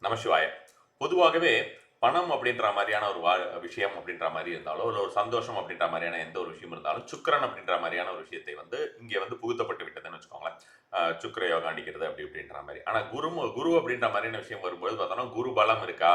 நமசிவாய. பொதுவாகவே பணம் அப்படின்ற மாதிரியான ஒரு விஷயம் அப்படின்ற மாதிரி இருந்தாலோ, இல்ல ஒரு சந்தோஷம் அப்படின்ற மாதிரியான எந்த ஒரு விஷயம் இருந்தாலும், சுக்கிரன் அப்படின்ற மாதிரியான ஒரு விஷயத்தை வந்து இங்கே வந்து புகுத்தப்பட்டு விட்டதுன்னு வச்சுக்கோங்களேன். சுக்கிர யோகா அடிக்கிறது அப்படி இப்படின்ற மாரி. ஆனா குரு அப்படின்ற மாதிரியான விஷயம் வரும்போது பார்த்தோம்னா, குரு பலம் இருக்கா?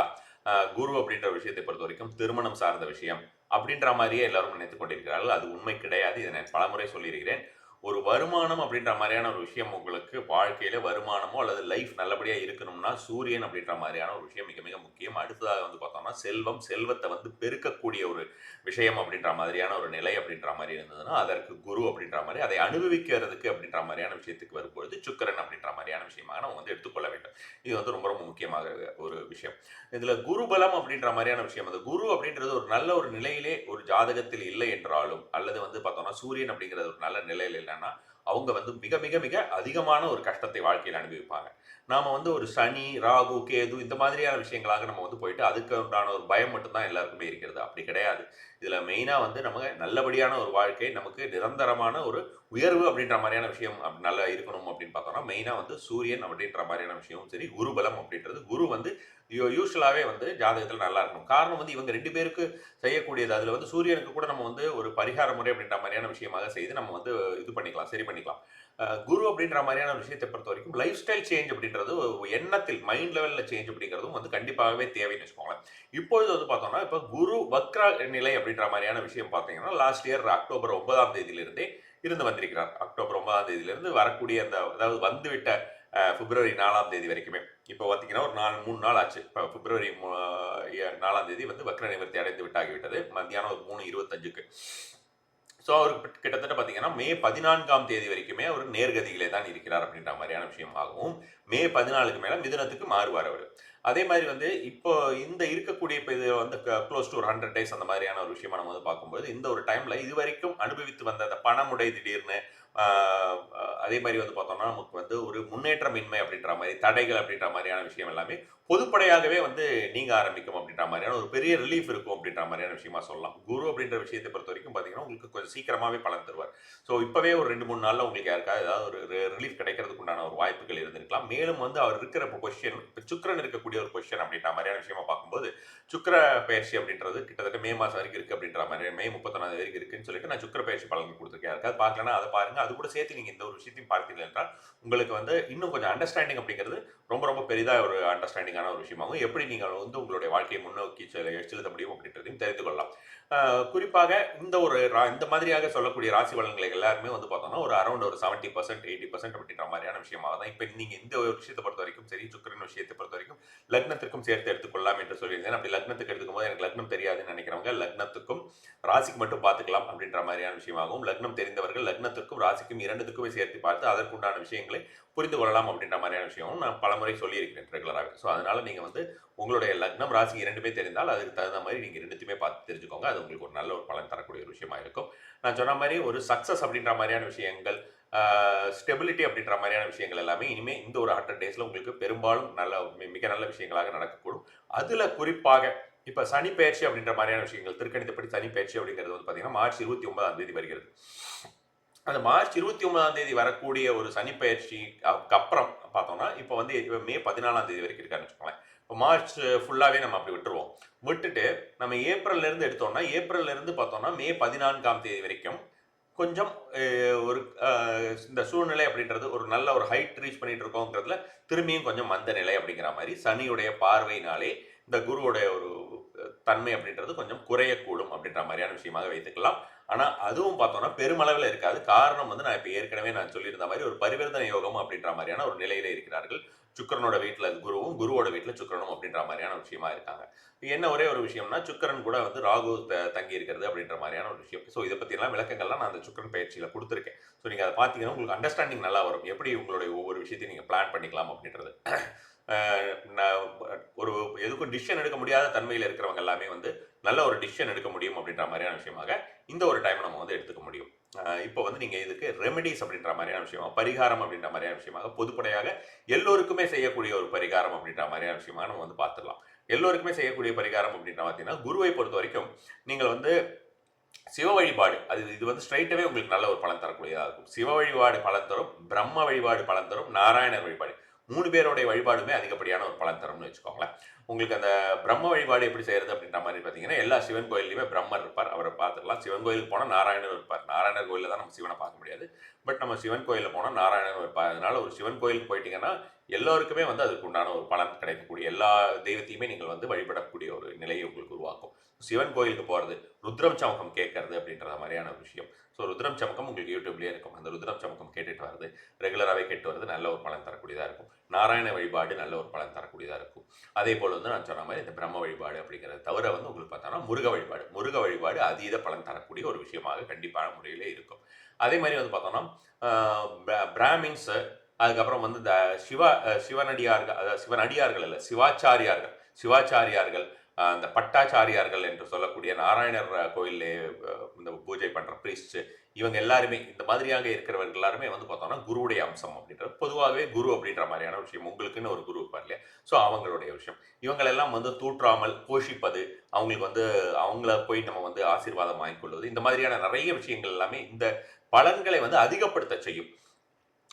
குரு அப்படின்ற விஷயத்தை பொறுத்தவரைக்கும் திருமணம் சார்ந்த விஷயம் அப்படின்ற மாரியே எல்லாரும் நினைத்துக் கொண்டிருக்கிறார்கள். அது உண்மை கிடையாது. இதை நான் பலமுறை சொல்லியிருக்கிறேன். ஒரு வருமானம் அப்படின்ற மாதிரியான ஒரு விஷயம் உங்களுக்கு வாழ்க்கையில வருமானமோ அல்லது லைஃப் நல்லபடியா இருக்கணும்னா சூரியன் அப்படின்ற மாதிரியான ஒரு விஷயம் மிக மிக முக்கியம். அடுத்ததாக வந்து பார்த்தோம்னா செல்வம், செல்வத்தை வந்து பெருக்கக்கூடிய ஒரு விஷயம் அப்படின்ற மாதிரியான ஒரு நிலை அப்படின்ற மாதிரி இருந்ததுன்னா அதற்கு குரு அப்படின்ற மாதிரி அதை அனுபவிக்கிறதுக்கு அப்படின்ற மாதிரியான விஷயத்துக்கு வரும்பொழுது சுக்கிரன் அப்படின்ற மாதிரியான விஷயமாக நம்ம வந்து எடுத்துக்கொள்ள வேண்டும். இது வந்து ரொம்ப ரொம்ப முக்கியமாக ஒரு விஷயம். இதுல குரு பலம் அப்படின்ற மாதிரியான விஷயம், அந்த குரு அப்படின்றது ஒரு நல்ல ஒரு நிலையிலே ஒரு ஜாதகத்தில் இல்லை என்றாலும் அல்லது வந்து பார்த்தோம்னா சூரியன் அப்படிங்கிறது ஒரு நல்ல நிலையில் இல்லைன்னா அவங்க வந்து மிக மிக மிக அதிகமான ஒரு கஷ்டத்தை வாழ்க்கையில் அனுபவிப்பாங்க. நாம வந்து ஒரு சனி, ராகு, கேது இந்த மாதிரியான விஷயங்களாக நம்ம வந்து போயிட்டு அதுக்கு உண்டான ஒரு பயம் மட்டும்தான் எல்லாருக்குமே இருக்கிறது. அப்படி கிடையாது. இதுல மெயினா வந்து நம்ம நல்லபடியான ஒரு வாழ்க்கை, நமக்கு நிரந்தரமான ஒரு உயர்வு அப்படின்ற மாதிரியான விஷயம் நல்லா இருக்கணும் அப்படின்னு பார்த்தோம்னா மெயினா வந்து சூரியன் அப்படின்ற மாதிரியான விஷயமும் சரி, குரு பலம் அப்படின்றது குரு வந்து யூசுவலாவே வந்து ஜாதகத்துல நல்லா இருக்கணும். காரணம் வந்து இவங்க 2 பேருக்கு செய்யக்கூடியது. அதுல வந்து சூரியனுக்கு கூட நம்ம வந்து ஒரு பரிகார முறை அப்படின்ற மாதிரியான விஷயமாக செய்து நம்ம வந்து இது பண்ணிக்கலாம், சரி பண்ணிக்கலாம். குரு அப்படின்ற மாதிரியான ஒரு விஷயத்தை பொறுத்தவரைக்கும் லைஃப் ஸ்டைல் சேஞ்ச் அப்படின்றது எண்ணத்தில் மைண்ட் லெவல்ல சேஞ்ச் அப்படிங்கிறதும் வந்து கண்டிப்பாகவே தேவைன்னு வச்சுக்கோங்களேன். இப்பொழுது வந்து பார்த்தோம்னா, இப்ப குரு வக்ர நிலை அப்படின்ற மாதிரியான விஷயம் பார்த்தீங்கன்னா, லாஸ்ட் இயர் அக்டோபர் 9ஆம் தேதியிலிருந்தே இருந்து வந்திருக்கிறார். அக்டோபர் 9ஆம் தேதியிலிருந்து வரக்கூடிய அந்த அதாவது வந்துவிட்ட பிப்ரவரி 4ஆம் தேதி வரைக்குமே. இப்போ பார்த்தீங்கன்னா, ஒரு 3 நாள் ஆச்சு. இப்போ பிப்ரவரி 4ஆம் தேதி வந்து வக்ர நிவர்த்தி அடைந்து விட்டாகிவிட்டது. மத்தியானம் ஒரு 3:25க்கு. ஸோ அவர் கிட்டத்தட்ட பார்த்தீங்கன்னா, மே 14ஆம் தேதி வரைக்குமே அவர் நேர்கதியிலே தான் இருக்கிறார் அப்படின்ற மாதிரியான விஷயமாகவும், மே 14க்கு மேல மிதுனத்துக்கு மாறுவார் அவரு. அதே மாதிரி வந்து இப்போ இந்த இருக்கக்கூடிய இப்போ இது வந்து க்ளோஸ் டு ஒரு 100 டேஸ் அந்த மாதிரியான ஒரு விஷயமா நம்ம வந்து பார்க்கும்போது, இந்த ஒரு டைம்ல இதுவரைக்கும் அனுபவித்து வந்த அந்த பணமுடை திடீர்னு ஆ அதே மாதிரி வந்து பார்த்தோம்னா, நமக்கு வந்து ஒரு முன்னேற்றமின்மை அப்படின்ற மாரி, தடைகள் அப்படின்ற மாரியான விஷயம் எல்லாமே பொதுப்படையாகவே வந்து நீங்க ஆரம்பிக்கும் அப்படின்ற மாரியான ஒரு பெரிய ரிலீஃப் இருக்கும் அப்படின்ற மாரியான விஷயமா சொல்லலாம். குரு அப்படின்ற விஷயத்தை பொறுத்தவரைக்கும் பார்த்தீங்கன்னா, உங்களுக்கு கொஞ்சம் சீக்கிரமாவே பலன் தருவார். ஸோ இப்பவே ஒரு 2, 3 நாள்ல உங்களுக்கு யாருக்காவது ஏதாவது ஒரு ரிலீஃப் கிடைக்கிறதுக்கு உண்டான ஒரு வாய்ப்புகள் இருந்திருக்கலாம். மேலும் வந்து அவர் இருக்கிற பொசிஷன், இப்ப சுக்கிரன் இருக்கக்கூடிய ஒரு பொசிஷன் அப்படின்ற மாரியான விஷயமா பார்க்கும்போது, சுக்கிர பெயர்ச்சி அப்படின்றது கிட்டத்தட்ட மே மாசம் வரைக்கும் இருக்கு அப்படின்ற மாரி, மே 31ஆம் தேதி வரைக்கும் இருக்குன்னு சொல்லிட்டு நான் சுக்கிர பெயர்ச்சி பலன் குடுத்துருக்கேன். யாருக்காவது பார்க்கலன்னா அத பாருங்க. அது கூட சேர்த்து நீங்க இந்த ஒரு விஷயத்தையும் பார்த்தீர்கள் என்றால், உங்களுக்கு வந்து இன்னும் கொஞ்சம் அண்டர்ஸ்டாண்டிங் அப்படிங்கிறது ரொம்ப ரொம்ப பெரிதா ஒரு அண்டர்ஸ்டாண்டிங்கான ஒரு விஷயமாகும். எப்படி நீங்கள் வந்து உங்களுடைய வாழ்க்கையை முன்னோக்கி செலுத்த முடியும் அப்படின்றதையும் தெரிந்து கொள்ளலாம். குறிப்பாக இந்த மாதிரியாக சொல்லக்கூடிய ராசி பலன்களை எல்லாருமே வந்து பார்த்தோம்னா, ஒரு அரவுண்ட் ஒரு 70% 80% அப்படின்ற மாதிரியான விஷயமாக தான். இப்ப நீங்க இந்த ஒரு விஷயத்த பொறுத்தவரைக்கும் சரி, சுக்கிரன் விஷயத்தை பொறுத்தவரைக்கும் லக்னத்திற்கும் சேர்த்து எடுத்துக்கொள்ளலாம் என்று சொல்லியிருந்தேன். அப்படி லக்னத்துக்கு எடுத்துக்கும்போது எனக்கு லக்னம் தெரியாதுன்னு நினைக்கிறவங்க, லக்னத்துக்கும் ராசிக்கு மட்டும் பார்த்துக்கலாம் அப்படின்ற மாதிரியான விஷயமாகவும், லக்னம் தெரிந்தவர்கள் லக்னத்திற்கும் ராசிக்கும் 2த்துக்குமே சேர்த்து பார்த்து அதற்குண்டான விஷயங்களை புரிந்து கொள்ளலாம் அப்படின்ற மாதிரியான விஷயமும் நான் பலமுறை சொல்லியிருக்கிறேன் ரெகுலராக. ஸோ அதனால நீங்க வந்து உங்களுடைய லக்னம், ராசி 2மே தெரிந்தால் அதுக்கு தகுந்த மாதிரி நீங்க 2த்தையுமே பார்த்து தெரிஞ்சுக்கோங்க. அது உங்களுக்கு ஒரு நல்ல ஒரு பலன் தரக்கூடிய ஒரு விஷயமா இருக்கும். நான் சொன்ன மாரி ஒரு சக்சஸ் அப்படின்ற மாரியான விஷயங்கள், ஸ்டெபிலிட்டி அப்படின்ற மாரியான விஷயங்கள் எல்லாமே இனிமே இந்த ஒரு 100 டேஸ்ல உங்களுக்கு பெரும்பாலும் மிக நல்ல விஷயங்களாக நடக்கக்கூடும். அதுல குறிப்பாக இப்ப சனி பெயர்ச்சி அப்படின்ற மாரியான விஷயங்கள், திருக்கணிதப்படி சனி பெயர்ச்சி அப்படிங்கிறது வந்து பார்த்தீங்கன்னா, மார்ச் 29ஆம் தேதி வருகிறது. அந்த மார்ச் 29ஆம் தேதி வரக்கூடிய ஒரு சனி பெயர்ச்சி அப்புறம் பார்த்தோம்னா, இப்ப வந்து மே 14ஆம் தேதி வரைக்கும் இருக்கான்னு வச்சுக்கோங்களேன். இப்ப மார்ச் ஃபுல்லாவே நம்ம அப்படி விட்டுருவோம். விட்டுட்டு நம்ம ஏப்ரல்ல இருந்து எடுத்தோம்னா, ஏப்ரல்ல இருந்து பார்த்தோம்னா, மே 14ஆம் தேதி வரைக்கும் கொஞ்சம் அ ஒரு அ இந்த சூழ்நிலை அப்படின்றது ஒரு நல்ல ஒரு ஹைட் ரீச் பண்ணிட்டு இருக்கோங்கிறதுல, திரும்பியும் கொஞ்சம் மந்த நிலை அப்படிங்கிற மாரி சனியுடைய பார்வையினாலே, இந்த குருவுடைய ஒரு தன்மை அப்படின்றது கொஞ்சம் குறையக்கூடும் அப்படின்ற மாரியான விஷயமாக வைத்துக்கலாம். ஆனா, அதுவும் பார்த்தோம்னா பெருமளவில இருக்காது. காரணம் வந்து நான் இப்ப ஏற்கனவே நான் சொல்லியிருந்த மாரி ஒரு பரிவர்த்தனை யோகம் அப்படின்ற மாரியான ஒரு நிலையில இருக்கிறார்கள். சுக்கிரனோட வீட்ல குருவும், குருவோட வீட்ல சுக்கிரனும் அப்படின்ற மாரியான விஷயமா இருக்காங்க. என்ன ஒரே ஒரு விஷயம்னா, சுக்கிரன் கூட வந்து ராகு தங்கி இருக்கிறது அப்படின்ற மாரியான ஒரு விஷயம். ஸோ இத பத்தியெல்லாம் விளக்கங்கள்லாம் நான் அந்த சுக்கிரன் பயிற்சியில குடுத்துருக்கேன். ஸோ நீங்க அத பார்த்தீங்கன்னா, உங்களுக்கு அண்டர்ஸ்டாண்டிங் நல்லா வரும். எப்படி உங்களுடைய ஒவ்வொரு விஷயத்தையும் நீங்க பிளான் பண்ணிக்கலாம் அப்படின்றது. அ நான் ஒரு எதுக்கும் டிசிஷன் எடுக்க முடியாத தன்மையில இருக்கிறவங்க எல்லாமே வந்து நல்ல ஒரு டிசிஷன் எடுக்க முடியும் அப்படின்ற மாதிரியான விஷயமாக இந்த ஒரு டைம் நம்ம வந்து எடுத்துக்க முடியும். இப்போ வந்து நீங்க இதுக்கு ரெமெடிஸ் அப்படின்ற மாதிரியான விஷயமா, பரிகாரம் அப்படின்ற மாதிரியான விஷயமாக பொதுப்படையாக எல்லோருக்குமே செய்யக்கூடிய ஒரு பரிகாரம் அப்படின்ற மாதிரியான விஷயமா நம்ம வந்து பார்த்துடலாம். எல்லோருக்குமே செய்யக்கூடிய பரிகாரம் அப்படின்ற பார்த்தீங்கன்னா, குருவை பொறுத்த வரைக்கும் நீங்கள் வந்து சிவ வழிபாடு. இது வந்து ஸ்ட்ரெய்ட்டாவே உங்களுக்கு நல்ல ஒரு பலன் தரக்கூடியதா இருக்கும். சிவ வழிபாடு பலன் தரும், பிரம்ம வழிபாடு பலன் தரும், நாராயணர் வழிபாடு. 3 பேருடைய வழிபாடுமே அதிகப்படியான ஒரு பலன் தரும்னு வச்சுக்கோங்களேன். உங்களுக்கு அந்த பிரம்ம வழிபாடு எப்படி செய்யறது அப்படின்ற மாதிரி பார்த்தீங்கன்னா, எல்லா சிவன் கோயில்லையுமே பிரம்மர் இருப்பார். அவரை பார்த்துக்கலாம். சிவன் கோயிலுக்கு போனா நாராயணர் இருப்பார். நாராயணர் கோயில்ல தான் நம்ம சிவனை பார்க்க முடியாது. பட் நம்ம சிவன் கோயில்ல போனா நாராயணர் இருப்பார். அதனால ஒரு சிவன் கோயிலுக்கு போயிட்டீங்கன்னா, எல்லோருக்குமே வந்து அதுக்கு உண்டான ஒரு பலன் கிடைக்கக்கூடிய எல்லா தெய்வத்தையுமே நீங்கள் வந்து வழிபடக்கூடிய ஒரு நிலையை உங்களுக்கு உருவாக்கும். சிவன் கோயிலுக்கு போறது, ருத்ரம் சமகம் கேட்கறது அப்படின்ற மாதிரியான ஒரு விஷயம். ஸோ ருத்ரம் சமக்கம் உங்களுக்கு யூடியூப்லேயே இருக்கும். அந்த ருத்ரம் சமக்கம் கேட்டுட்டு வர்றது, ரெகுலராகவே கேட்டு வர்றது நல்ல ஒரு பலன் தரக்கூடியதாக இருக்கும். நாராயண வழிபாடு நல்ல ஒரு பலன் தரக்கூடியதாக இருக்கும். அதே போல் வந்து நான் சொன்ன மாதிரி இந்த பிரம்ம வழிபாடு அப்படிங்கிறத தவிர வந்து உங்களுக்கு பார்த்தோன்னா முருக வழிபாடு அதீத பலன் தரக்கூடிய ஒரு விஷயமாக கண்டிப்பான முறையிலே இருக்கும். அதே மாதிரி வந்து பார்த்தோம்னா பிராமின்ஸ், அதுக்கப்புறம் வந்து இந்த சிவனடியார்கள், அதாவது சிவனடியார்கள் இல்லை, சிவாச்சாரியார்கள், அந்த பட்டாச்சாரியார்கள் என்று சொல்லக்கூடிய நாராயணர் கோயிலே இந்த பூஜை பண்ற பிரீஸ்ட், இவங்க எல்லாருமே இந்த மாதிரியாக இருக்கிறவர்கள் எல்லாருமே வந்து பார்த்தோம்னா குருவுடைய அம்சம் அப்படின்றது. பொதுவாகவே குரு அப்படின்ற மாதிரியான விஷயம், உங்களுக்குன்னு ஒரு குரு இருப்பார் இல்லையா, ஸோ அவங்களுடைய விஷயம். இவங்களெல்லாம் வந்து தூற்றாமல் போஷிப்பது, அவங்களுக்கு வந்து அவங்கள போய் நம்ம வந்து ஆசீர்வாதம் வாங்கிக்கொள்வது, இந்த மாதிரியான நிறைய விஷயங்கள் எல்லாமே இந்த பலன்களை வந்து அதிகப்படுத்த செய்யும்.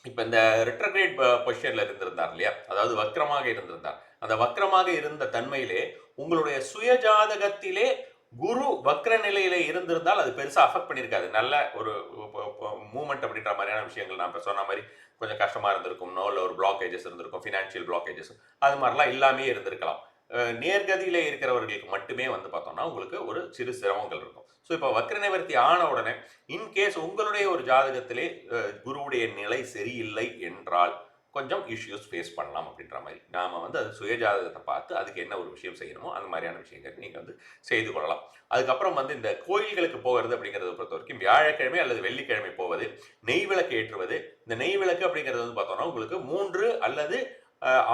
இப்ப இந்த ரெட்ரோகிரேட் பொசிஷன்ல இருந்திருந்தார் இல்லையா, அதாவது வக்ரமாக இருந்திருந்தார். அந்த வக்ரமாக இருந்த தன்மையிலே உங்களுடைய சுயஜாதகத்திலே குரு வக்ர நிலையில இருந்திருந்தால் அது பெருசா அஃபெக்ட் பண்ணியிருக்காது. நல்ல ஒரு மூவ்மெண்ட் அப்படின்ற மாதிரியான விஷயங்கள் நான் இப்ப சொன்ன மாதிரி கொஞ்சம் கஷ்டமா இருந்திருக்கும், இல்ல ஒரு பிளாக்கேஜஸ் இருந்திருக்கும், ஃபினான்ஷியல் பிளாக்கேஜஸ், அது மாதிரிலாம் இல்லாமே இருந்திருக்கலாம். நேர்கதியில இருக்கிறவர்களுக்கு மட்டுமே வந்து பார்த்தோம்னா உங்களுக்கு ஒரு சிறு சிரமங்கள் இருக்கும். ஸோ இப்போ வக்ர நிவர்த்தி ஆன உடனே இன்கேஸ் உங்களுடைய ஒரு ஜாதகத்திலே குருவுடைய நிலை சரியில்லை என்றால் கொஞ்சம் இஷ்யூஸ் ஃபேஸ் பண்ணலாம் அப்படின்ற மாதிரி. நாம வந்து அது சுய ஜாதகத்தை பார்த்து அதுக்கு என்ன ஒரு விஷயம் செய்யணுமோ அந்த மாதிரியான விஷயங்கள் நீங்கள் வந்து செய்து கொள்ளலாம். அதுக்கப்புறம் வந்து இந்த கோயில்களுக்கு போகிறது அப்படிங்கிறத பொறுத்த வரைக்கும் வியாழக்கிழமை அல்லது வெள்ளிக்கிழமை போவது, நெய் விளக்கு ஏற்றுவது. இந்த நெய் விளக்கு அப்படிங்கிறது வந்து பார்த்தோம்னா உங்களுக்கு 3 அல்லது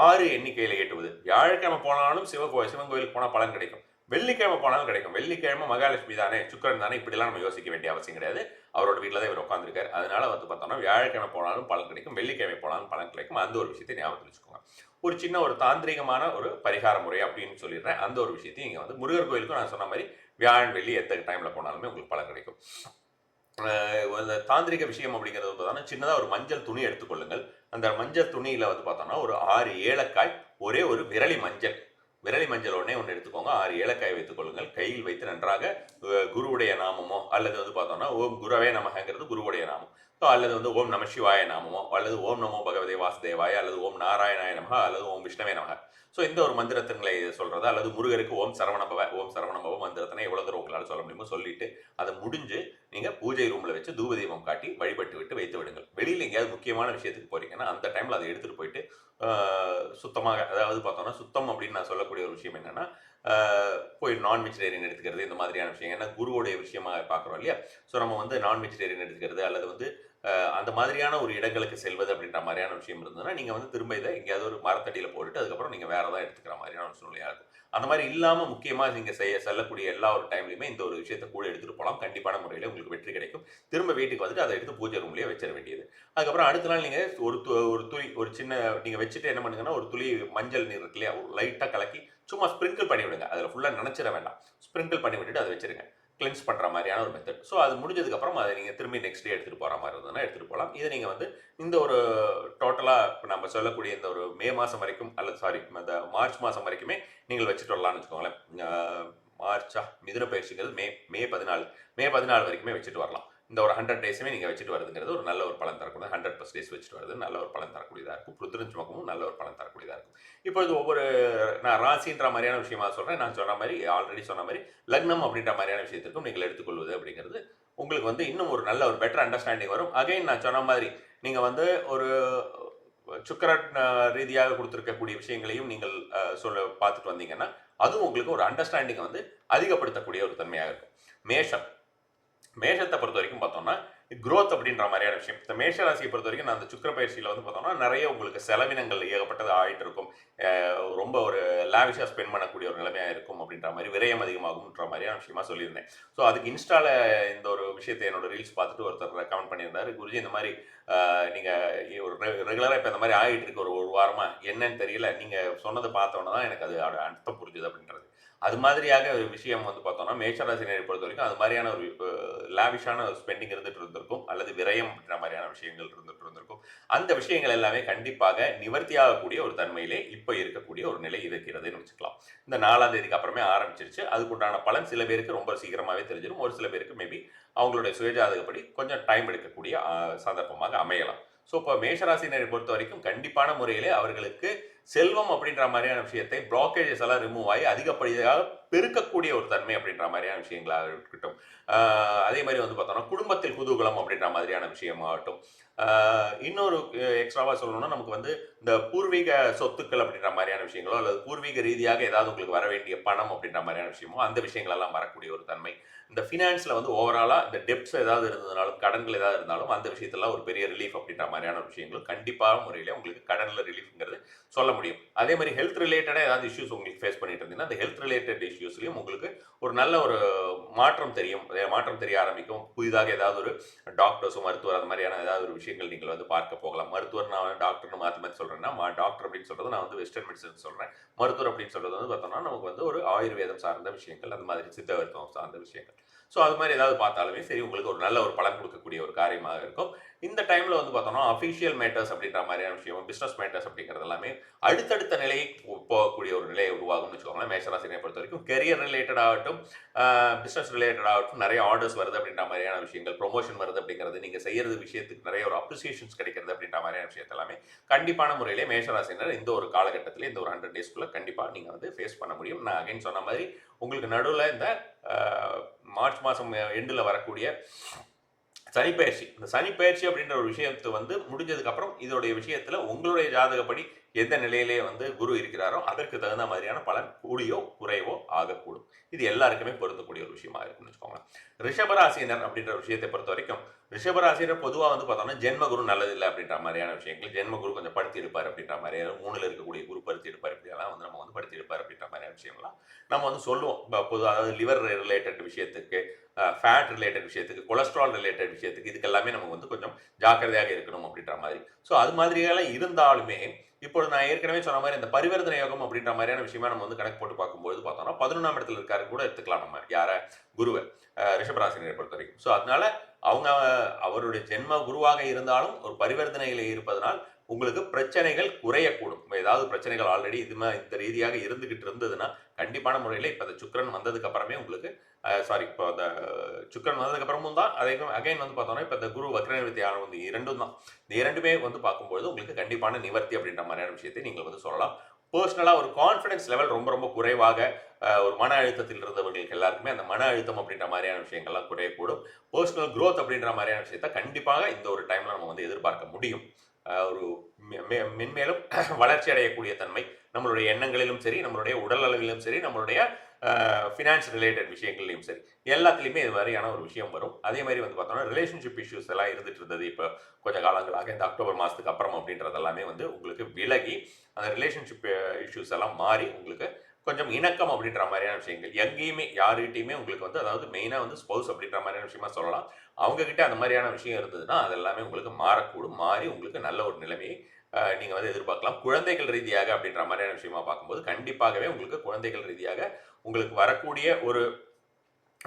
6 எண்ணிக்கையில் ஏற்றுவது. வியாழக்கிழமை போனாலும் சிவன் கோயிலுக்கு போனால் பலன் கிடைக்கும். வெள்ளிக்கிழமை போனாலும் கிடைக்கும். வெள்ளிக்கிழமை மகாலட்சுமி தானே, சுக்கிரன் தானே, இப்படிலாம் நம்ம யோசிக்க வேண்டிய அவசியம் கிடையாது. அவரோட வீட்டில் தான் இவர் உட்காந்துருக்காரு. அதனால வந்து பார்த்தோம்னா வியாழக்கிழமை போனாலும் பலன் கிடைக்கும், வெள்ளிக்கிழமை போனாலும் பலன் கிடைக்கும். அந்த ஒரு விஷயத்தை ஞாபகத்தில் வச்சுக்கோங்க. ஒரு சின்ன ஒரு தாந்திரிகமான ஒரு பரிகார முறை அப்படின்னு சொல்லிடுறேன். அந்த ஒரு விஷயத்தையும் இங்கே வந்து முருகர் கோயிலுக்கும் நான் சொன்ன மாதிரி வியாழன் வெள்ளி எத்தனை டைமில் போனாலுமே உங்களுக்கு பலன் கிடைக்கும். தாந்திரிக விஷயம் அப்படிங்கிறது பார்த்தோம்னா சின்னதாக ஒரு மஞ்சள் துணி எடுத்துக்கொள்ளுங்கள். அந்த மஞ்சள் துணியில் வந்து பார்த்தோம்னா ஒரு 6 ஏலக்காய், ஒரே ஒரு விரலி மஞ்சள் ஒன்று எடுத்துக்கோங்க. 6 ஏலக்காய் வைத்துக் கொள்ளுங்கள். கையில் வைத்து நன்றாக குருவுடைய நாமமோ அல்லது வந்து பார்த்தோம்னா ஓம் குருவே நமகங்கிறது குருவுடைய நாமம், அல்லது வந்து ஓம் நம சிவாய நாமமோ அல்லது ஓம் நமோ பகவதே வாசுதேவாய அல்லது ஓம் நாராயணாய நமக அல்லது ஓம் விஷ்ணவே நமக. ஸோ இந்த ஒரு மந்திரத்தினை சொல்றது, அல்லது முருகருக்கு ஓம் சரவணபவ மந்திரத்தினை எவ்வளவு தூரம் உங்களால் சொல்ல முடியுமோ சொல்லிட்டு அதை முடிஞ்சு நீங்க பூஜை ரூம்ல வச்சு தூப தீபம் காட்டி வழிபட்டு விட்டு வைத்து விடுங்கள். வெளியில எங்கேயாவது முக்கியமான விஷயத்துக்கு போறீங்கன்னா அந்த டைம்ல அதை எடுத்துட்டு போயிட்டு சுத்தமாக, அதாவது பார்த்தோம்னா சுத்தம் அப்படின்னு நான் சொல்லக்கூடிய ஒரு விஷயம் என்னன்னா போய் நான் வெஜிடேரியன் எடுத்துக்கிறது, இந்த மாதிரியான விஷயம். ஏன்னா குருவுடைய விஷயமா பார்க்குறோம் இல்லையா, ஸோ நம்ம வந்து நான் வெஜிடேரியன் எடுத்துக்கிறது அல்லது வந்து அந்த மாதிரியான ஒரு இடங்களுக்கு செல்வது அப்படின்ற மாதிரியான விஷயம் இருந்ததுன்னா நீங்கள் வந்து திரும்ப இதை எங்கேயாவது ஒரு மரத்தடியில் போட்டுட்டு அதுக்கப்புறம் நீங்கள் வேற ஏதாவது எடுத்துக்கிற மாதிரியான ஒரு சூழ்நிலையாக இருக்கும். அந்த மாதிரி இல்லாமல் முக்கியமாக நீங்கள் செல்லக்கூடிய எல்லா ஒரு டைம்லையுமே இந்த ஒரு விஷயத்தை கூட எடுத்துகிட்டு போகலாம். கண்டிப்பான முறையில் உங்களுக்கு வெற்றி கிடைக்கும். திரும்ப வீட்டுக்கு வந்துட்டு அதை எடுத்து பூஜை ரூம்லேயே வச்சிட வேண்டியது. அதுக்கப்புறம் அடுத்த நாள் நீங்கள் ஒரு துளி ஒரு சின்ன நீங்கள் வச்சுட்டு என்ன பண்ணுங்கன்னா ஒரு துளி மஞ்சள் நீர் இருக்கு இல்லையா, லைட்டாக கலக்கி சும்மா ஸ்ப்ரிங்கிள் பண்ணி விடுங்க. அதில் ஃபுல்லாக நினச்சிட வேண்டாம். ஸ்ப்ரிங்கிள் பண்ணி விட்டுட்டு அதை வச்சிருங்க. கிளென்ஸ் பண்ணுற மாதிரியான ஒரு மெத்தட். ஸோ அது முடிஞ்சதுக்கப்புறம் அதை நீங்கள் திரும்பி நெக்ஸ்ட் டே எடுத்துகிட்டு போகிற மாதிரி இருந்ததுன்னா எடுத்துகிட்டு போகலாம். இதை நீங்கள் வந்து இந்த ஒரு டோட்டலாக இப்போ நம்ம சொல்லக்கூடிய இந்த ஒரு மே மாதம் வரைக்கும் அல்லது இந்த மார்ச் மாதம் வரைக்குமே நீங்கள் வச்சுட்டு வரலாம்னு வச்சுக்கோங்களேன். மிதுன பயிற்சிங்கிறது மே 14 வரைக்குமே வச்சுட்டு வரலாம். இந்த ஒரு 100 டேஸுமே நீங்கள் வச்சுட்டு வருதுங்கிறது ஒரு நல்ல ஒரு பலன் தரக்கூடிய 100+ டேஸ் வச்சுட்டு வருது நல்ல ஒரு பலன் தரக்கூடியதாக இருக்கும். ருத்ரன் சுமக்கமும் நல்ல ஒரு பலன் தரக்கூடியதாக இருக்கும். இப்பொழுது ஒவ்வொரு நான் ராசின்ற மாதிரியான விஷயமா சொல்கிறேன். நான் சொன்ன மாதிரி ஆல்ரெடி சொன்ன மாதிரி லக்னம் அப்படின்ற மாதிரியான விஷயத்திற்கும் நீங்கள் எடுத்துக்கொள்வது அப்படிங்கிறது உங்களுக்கு வந்து இன்னும் ஒரு நல்ல ஒரு பெட்டர் அண்டர்ஸ்டாண்டிங் வரும். அகைன் நான் சொன்ன மாதிரி நீங்கள் வந்து ஒரு சுக்கிரன் ரீதியாக கொடுத்துருக்கக்கூடிய விஷயங்களையும் நீங்கள் பார்த்துட்டு வந்தீங்கன்னா அதுவும் உங்களுக்கு ஒரு அண்டர்ஸ்டாண்டிங்கை வந்து அதிகப்படுத்தக்கூடிய ஒரு தன்மையாக இருக்கும். மேஷத்தை பொறுத்த வரைக்கும் பார்த்தோம்னா growth அப்படின்ற மாதிரியான விஷயம். இந்த மேஷ ராசியை பொறுத்த வரைக்கும் நான் அந்த சுக்கிர பயிற்சியில் வந்து பார்த்தோம்னா நிறைய உங்களுக்கு செலவினங்கள் ஏகப்பட்டது ஆகிட்டு இருக்கும். ரொம்ப ஒரு லாவிஷாக ஸ்பெண்ட் பண்ணக்கூடிய ஒரு நிலைமையாக இருக்கும் அப்படின்ற மாதிரி, விரயம் அதிகமாகும்ன்ற மாதிரியான விஷயமா சொல்லியிருந்தேன். ஸோ அதுக்கு இன்ஸ்டாவில் இந்த ஒரு விஷயத்தை என்னோட ரீல்ஸ் பார்த்துட்டு ஒருத்தர் ரெக்கமெண்ட் பண்ணியிருந்தாரு, குருஜி இந்த மாதிரி நீங்கள் ஒரு ரெகுலராக இப்போ இந்த மாதிரி ஆகிட்டு இருக்கு ஒரு ஒரு வாரமாக, என்னன்னு தெரியல, நீங்கள் சொன்னதை பார்த்தோன்னே தான் எனக்கு அது அர்த்தம் புரிஞ்சுது அப்படின்றது. அது மாதிரியாக ஒரு விஷயம் வந்து பார்த்தோம்னா, மேஷராசினியரை பொறுத்த வரைக்கும் அது மாதிரியான ஒரு லாவிஷான ஸ்பெண்டிங் இருந்துட்டு இருந்திருக்கும், அல்லது விரயம் அப்படின்ற மாதிரியான விஷயங்கள் இருந்துட்டு இருந்திருக்கும். அந்த விஷயங்கள் எல்லாமே கண்டிப்பாக நிவர்த்தியாகக்கூடிய ஒரு தன்மையிலே இப்போ இருக்கக்கூடிய ஒரு நிலை இருக்கிறதுன்னு வச்சுக்கலாம். இந்த 4ஆம் தேதிக்கு அப்புறமே ஆரம்பிச்சிருச்சு. அதுக்குண்டான பலன் சில பேருக்கு ரொம்ப சீக்கிரமாகவே தெரிஞ்சிடும், ஒரு சில பேருக்கு மேபி அவங்களுடைய சுயஜாதகப்படி கொஞ்சம் டைம் எடுக்கக்கூடிய சந்தர்ப்பமாக அமையலாம். ஸோ இப்போ மேஷராசினரை பொறுத்த வரைக்கும் கண்டிப்பான முறையிலே அவர்களுக்கு செல்வம் அப்படின்ற மாதிரியான விஷயத்தை பிளாக்கேஜஸ் எல்லாம் ரிமூவ் ஆகி அதிகப்படியாக பெருக்கக்கூடிய ஒரு தன்மை அப்படின்ற மாதிரியான விஷயங்களாக இருக்கட்டும். அதே மாதிரி வந்து பார்த்தோம்னா குடும்பத்தில் குதூகலம் அப்படின்ற மாதிரியான விஷயமாகட்டும். இன்னொரு எக்ஸ்ட்ராவாக சொல்லணும்னா, நமக்கு வந்து இந்த பூர்வீக சொத்துக்கள் அப்படின்ற மாதிரியான விஷயங்களோ, அல்லது பூர்வீக ரீதியாக ஏதாவது உங்களுக்கு வர வேண்டிய பணம் அப்படின்ற மாதிரியான விஷயமோ, அந்த விஷயங்கள் எல்லாம் வரக்கூடிய ஒரு தன்மை. இந்த ஃபினான்ஸில் வந்து ஓவராலாக இந்த டெப்ட்ஸ் ஏதாவது இருந்ததுனாலும், கடன்கள் ஏதாவது இருந்தாலும், அந்த விஷயத்தெல்லாம் ஒரு பெரிய ரிலீஃப் அப்படின்ற மாதிரியான விஷயங்களும் கண்டிப்பான முறையில் உங்களுக்கு கடனில் ரிலீஃப்ங்கிறது சொல்ல முடியும். அதே மாதிரி ஹெல்த் ரிலேட்டடாக ஏதாவது இஷ்யூஸ் உங்களுக்கு ஃபேஸ் பண்ணிட்டு இருந்தீங்கன்னா, அந்த ஹெல்த் ரிலேட்டட் இஷ்யூஸ்லையும் உங்களுக்கு ஒரு நல்ல ஒரு மாற்றம் தெரியும், மாற்றம் தெரிய ஆரம்பிக்கும். புதிதாக ஏதாவது ஒரு டாக்டர்ஸும் மருத்துவர் அந்த மாதிரியான ஏதாவது ஒரு விஷயங்கள் நீங்கள் வந்து பார்க்க போகலாம். மருத்துவர் நான் டாக்டர்னு மாற்றி மாற்றி சொல்கிறேன்னா, டாக்டர் அப்படின்னு சொல்கிறது நான் வந்து வெஸ்டர்ன் மெடிசன் சொல்கிறேன். மருத்துவர் அப்படின்னு சொல்கிறது வந்து பார்த்தோம்னா, நமக்கு வந்து ஒரு ஆயுர்வேதம் சார்ந்த விஷயங்கள், அந்த மாதிரி சித்த மருத்துவம் சார்ந்த விஷயங்கள். ஸோ அது மாதிரி ஏதாவது பார்த்தாலுமே சரி, உங்களுக்கு ஒரு நல்ல ஒரு பலன் கொடுக்கக்கூடிய ஒரு காரியமாக இருக்கும். இந்த டைமில் வந்து பார்த்தோம்னா, அஃபிஷியல் மேட்டர்ஸ் அப்படின்ற மாதிரியான விஷயம், பிஸ்னஸ் மேட்டர்ஸ் அப்படிங்கிறது எல்லாமே அடுத்தடுத்த நிலையை போகக்கூடிய ஒரு நிலையை உருவாகும்னு வச்சுக்கோங்களேன். மேஷராசினை பொறுத்த வரைக்கும் கெரியர் ரிலேட்டட் ஆகட்டும், பிஸ்னஸ் ரிலேட்டட் ஆகட்டும், நிறைய ஆர்டர்ஸ் வருது அப்படின்ற மாதிரியான விஷயங்கள், ப்ரொமோஷன் வருது அப்படிங்கிறது, நீங்கள் செய்யறது விஷயத்துக்கு நிறைய ஒரு அப்ரிசியேஷன்ஸ் கிடைக்கிறது அப்படின்ற மாதிரியான விஷயத்த எல்லாமே கண்டிப்பான முறையிலே மேஷராசினர் இந்த ஒரு காலகட்டத்தில், இந்த ஒரு 100 டேஸ்க்குள்ள கண்டிப்பாக நீங்கள் வந்து ஃபேஸ் பண்ண முடியும். நான் அகைன் சொன்ன மாதிரி உங்களுக்கு நடுவில் இந்த மார்ச் மாதம் எண்டில் வரக்கூடிய சனிப்பெயர்ச்சி, இந்த சனிப்பெயர்ச்சி அப்படின்ற ஒரு விஷயத்தை வந்து முடிஞ்சதுக்கு அப்புறம் இதோடைய விஷயத்துல உங்களுடைய ஜாதகப்படி எந்த நிலையிலே வந்து குரு இருக்கிறாரோ அதற்கு தகுந்த மாதிரியான பலன் கூடியோ குறைவோ ஆகக்கூடும். இது எல்லாருக்குமே பொருந்தக்கூடிய ஒரு விஷயமா இருக்குன்னு வச்சுக்கோங்களேன். ரிஷபராசினர் அப்படின்ற விஷயத்தை பொறுத்த வரைக்கும், ரிஷபராசினர் பொதுவாக வந்து பார்த்தோம்னா ஜென்மகுரு நல்லதில்லை அப்படின்ற மாதிரியான விஷயங்கள், ஜென்மகுரு கொஞ்சம் படுத்தி எடுப்பார் அப்படின்ற மாதிரியான, 3ல் இருக்கக்கூடிய குரு படுத்தி எடுப்பார், இப்படியெல்லாம் வந்து நம்ம வந்து படுத்தி எடுப்பார் அப்படின்ற மாதிரியான விஷயங்கள்லாம் நம்ம வந்து சொல்லுவோம். பொதுவாக அதாவது லிவர் ரிலேட்டட் விஷயத்துக்கு, ஃபேட் ரிலேட்டட் விஷயத்துக்கு, கொலஸ்ட்ரால் ரிலேட்டட் விஷயத்துக்கு, இதுக்கு எல்லாமே நம்ம வந்து கொஞ்சம் ஜாக்கிரதையாக இருக்கணும் அப்படின்ற மாதிரி. ஸோ அது மாதிரியெல்லாம் இருந்தாலுமே, இப்பொழுது நான் ஏற்கனவே சொன்ன மாதிரி இந்த பரிவர்த்தனை யோகம் அப்படின்ற மாதிரியான விஷயமா நம்ம வந்து கணக்கு போட்டு பார்க்கும்போது பார்த்தோம்னா 11ஆம் இடத்துல இருக்காரு கூட எடுத்துக்கலாம் நம்ம. யார? குருவை. ரிஷபராசினியை பொறுத்த வரைக்கும். ஸோ அதனால அவங்க அவருடைய ஜென்ம குருவாக இருந்தாலும் ஒரு பரிவர்த்தனையில் இருப்பதனால் உங்களுக்கு பிரச்சனைகள் குறையக்கூடும். ஏதாவது பிரச்சனைகள் ஆல்ரெடி இந்த ரீதியாக இருந்துகிட்டு இருந்ததுன்னா கண்டிப்பான முறையில் இப்போ அந்த சுக்கிரன் வந்ததுக்கு அப்புறமே உங்களுக்கு இப்போ அந்த சுக்கிரன் வந்ததுக்கு அப்புறமும் தான் அதே அகைன் வந்து பார்த்தோம்னா இப்போ இந்த குரு வக்ரநிவர்த்தி ஆன வந்து இரண்டும் தான். இந்த இரண்டுமே வந்து பார்க்கும்போது உங்களுக்கு கண்டிப்பான நிவர்த்தி அப்படின்ற மாதிரியான விஷயத்தை நீங்கள் வந்து சொல்லலாம். பர்சனலாக ஒரு கான்ஃபிடன்ஸ் லெவல் ரொம்ப ரொம்ப குறைவாக, ஒரு மன அழுத்தத்தில் இருந்தவர்களுக்கு எல்லாருக்குமே அந்த மன அழுத்தம் அப்படின்ற மாதிரியான விஷயங்கள்லாம் குறையக்கூடும். பர்சனல் க்ரோத் அப்படின்ற மாதிரியான விஷயத்த கண்டிப்பாக இந்த ஒரு டைம்ல நம்ம வந்து எதிர்பார்க்க முடியும். ஒரு மென்மேலும் வளர்ச்சி அடையக்கூடிய தன்மை நம்மளுடைய எண்ணங்களிலும் சரி, நம்மளுடைய உடல் அளவிலும் சரி, நம்மளுடைய ஃபினான்ஸ் ரிலேட்டட் விஷயங்கள்லையும் சரி, எல்லாத்துலேயுமே இது மாதிரியான ஒரு விஷயம் வரும். அதே மாதிரி வந்து பார்த்தோம்னா ரிலேஷன்ஷிப் இஷ்யூஸ் எல்லாம் இருந்துட்டு இருந்தது இப்போ கொஞ்ச காலங்களாக, இந்த அக்டோபர் மாதத்துக்கு அப்புறம் அப்படின்றது எல்லாமே வந்து உங்களுக்கு விலகி அந்த ரிலேஷன்ஷிப் இஷ்யூஸ் எல்லாம் மாறி உங்களுக்கு கொஞ்சம் இணக்கம் அப்படின்ற மாதிரியான விஷயங்கள் எங்கேயுமே யாருகிட்டையுமே உங்களுக்கு வந்து, அதாவது மெயினாக வந்து ஸ்பௌஸ் அப்படின்ற மாதிரியான விஷயமா சொல்லலாம், அவங்ககிட்ட அந்த மாதிரியான விஷயம் இருந்ததுன்னா அது எல்லாமே உங்களுக்கு மாறக்கூடும். மாறி உங்களுக்கு நல்ல ஒரு நிலைமையை நீங்கள் வந்து எதிர்பார்க்கலாம். குழந்தைகள் ரீதியாக அப்படின்ற மாதிரியான விஷயமா பார்க்கும்போது கண்டிப்பாகவே உங்களுக்கு குழந்தைகள் ரீதியாக உங்களுக்கு வரக்கூடிய ஒரு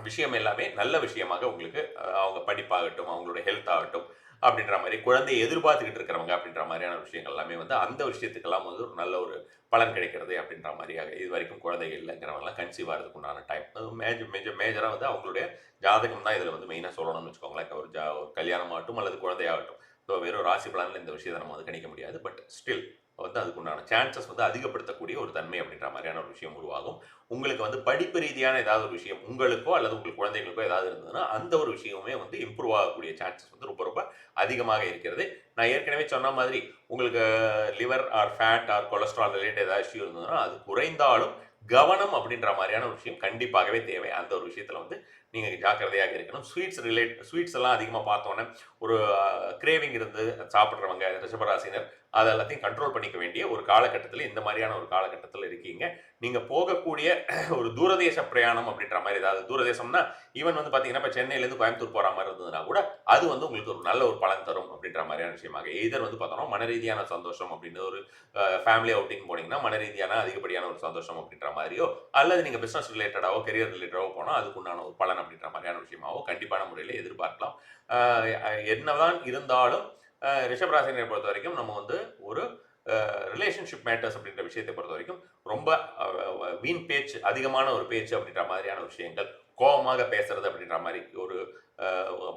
விஷயம் எல்லாமே நல்ல விஷயமாக உங்களுக்கு, அவங்க படிப்பாகட்டும், அவங்களுடைய ஹெல்த் ஆகட்டும் அப்படின்ற மாதிரி, குழந்தையை எதிர்பார்த்துக்கிட்டு இருக்கிறவங்க அப்படின்ற மாதிரியான விஷயங்கள் எல்லாமே வந்து அந்த விஷயத்துக்கெல்லாம் வந்து ஒரு நல்ல ஒரு பலன் கிடைக்கிறது அப்படின்ற மாதிரியாக, இது வரைக்கும் குழந்தைகள் இல்லைங்கிறவங்கலாம் கன்சீவ் ஆகிறதுக்கு உண்டான டைம் மேஜராக வந்து அவங்களுடைய ஜாதகம் தான் இதில் வந்து மெயினாக சொல்லணும்னு வச்சுக்கோங்களேன். ஒரு கல்யாணம் ஆகட்டும் அல்லது குழந்தையாகட்டும். ஸோ வெறும் ராசி பலனில் இந்த விஷயத்தை நம்ம வந்து கணிக்க முடியாது. பட் ஸ்டில் வந்து அதுக்குண்டான சான்சஸ் வந்து அதிகப்படுத்தக்கூடிய ஒரு தன்மை அப்படின்ற மாதிரியான ஒரு விஷயம் உருவாகும். உங்களுக்கு வந்து படிப்பு ரீதியான ஏதாவது ஒரு விஷயம் உங்களுக்கோ அல்லது உங்கள் குழந்தைகளுக்கோ ஏதாவது இருந்ததுன்னா அந்த ஒரு விஷயமுமே வந்து இம்ப்ரூவ் ஆகக்கூடிய சான்சஸ் வந்து ரொம்ப ரொம்ப அதிகமாக இருக்கிறது. நான் ஏற்கனவே சொன்ன மாதிரி உங்களுக்கு liver or fat or cholesterol related ஏதாவது இஷ்யூ இருந்ததுன்னா அது குறைந்தாலும் கவனம் அப்படின்ற மாதிரியான ஒரு விஷயம் கண்டிப்பாகவே தேவை. அந்த ஒரு விஷயத்தில் வந்து நீங்கள் ஜாக்கிரதையாக இருக்கணும். ஸ்வீட்ஸ் எல்லாம் அதிகமாக பார்த்தோன்னே ஒரு கிரேவிங் இருந்து சாப்பிட்றவங்க ரிஷபராசினர் அதை எல்லாத்தையும் கண்ட்ரோல் பண்ணிக்க வேண்டிய ஒரு காலகட்டத்தில், இந்த மாதிரியான ஒரு காலகட்டத்தில் இருக்கீங்க. நீங்கள் போகக்கூடிய ஒரு தூரதேச பிரயாணம் அப்படின்ற மாதிரி, ஏதாவது தூரதேசம்னா ஈவன் வந்து பார்த்தீங்கன்னா இப்போ சென்னையிலேருந்து கோயம்புத்தூர் போகிற மாதிரி இருந்ததுன்னா கூட அது வந்து உங்களுக்கு ஒரு நல்ல ஒரு பலன் தரும் அப்படின்ற மாதிரியான விஷயமாக. எதர் வந்து பார்த்தோம்னா மன ரீதியான சந்தோஷம் அப்படின்னு ஒரு ஃபேமிலி அவுட்டிங் போனீங்கன்னா மன ரீதியான அதிகப்படியான ஒரு சந்தோஷம் அப்படின்ற மாதிரியோ, அல்லது நீங்கள் பிஸ்னஸ் ரிலேட்டடாவோ கெரியர் ரிலேட்டடாவோ போனால் அதுக்குண்டான ஒரு பலன் அப்படின்ற மாதிரியான விஷயமாவோ கண்டிப்பான முறையில் எதிர்பார்க்கலாம். என்னதான் இருந்தாலும் ரிஷபராசினை பொறுத்த வரைக்கும் நம்ம வந்து ஒரு ரிலேஷன்ஷிப் மேட்டர்ஸ் அப்படின்ற விஷயத்தை பொறுத்த வரைக்கும் ரொம்ப வீண் பேச்சு, அதிகமான ஒரு பேச்சு அப்படின்ற மாதிரியான விஷயங்கள், கோபமாக பேசுறது அப்படின்ற மாதிரி ஒரு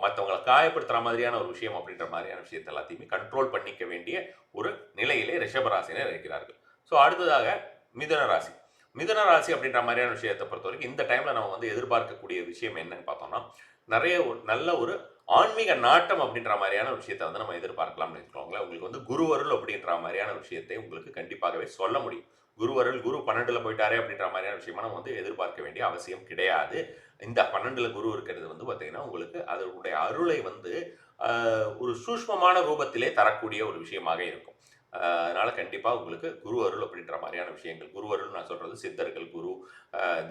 மற்றவங்களை காயப்படுத்துற மாதிரியான ஒரு விஷயம் அப்படின்ற மாதிரியான விஷயத்தை எல்லாத்தையுமே கண்ட்ரோல் பண்ணிக்க வேண்டிய ஒரு நிலையிலே ரிஷபராசினர் இருக்கிறார்கள். ஸோ அடுத்ததாக மிதுன ராசி. மிதுன ராசி அப்படின்ற மாதிரியான விஷயத்தை பொறுத்த வரைக்கும் இந்த டைம்ல நம்ம வந்து எதிர்பார்க்கக்கூடிய விஷயம் என்னன்னு பார்த்தோம்னா, நிறைய நல்ல ஒரு ஆன்மீக நாட்டம் அப்படின்ற மாதிரியான விஷயத்தை வந்து நம்ம எதிர்பார்க்கலாம்னு வச்சுக்கோங்களேன். உங்களுக்கு வந்து குருவருள் அப்படின்ற மாதிரியான விஷயத்தை உங்களுக்கு கண்டிப்பாகவே சொல்ல முடியும். குருவருள், குரு 12ல் போயிட்டாரே அப்படின்ற மாதிரியான விஷயமா நம்ம வந்து எதிர்பார்க்க வேண்டிய அவசியம் கிடையாது. இந்த 12ல் குரு இருக்கிறது வந்து பார்த்தீங்கன்னா உங்களுக்கு அதனுடைய அருளை வந்து ஒரு சூஷ்மமான ரூபத்திலே தரக்கூடிய ஒரு விஷயமாக இருக்கும். அதனால கண்டிப்பா உங்களுக்கு குரு அருள் அப்படின்ற மாதிரியான விஷயங்கள், குரு அருள் நான் சொல்றது சித்தர்கள் குரு,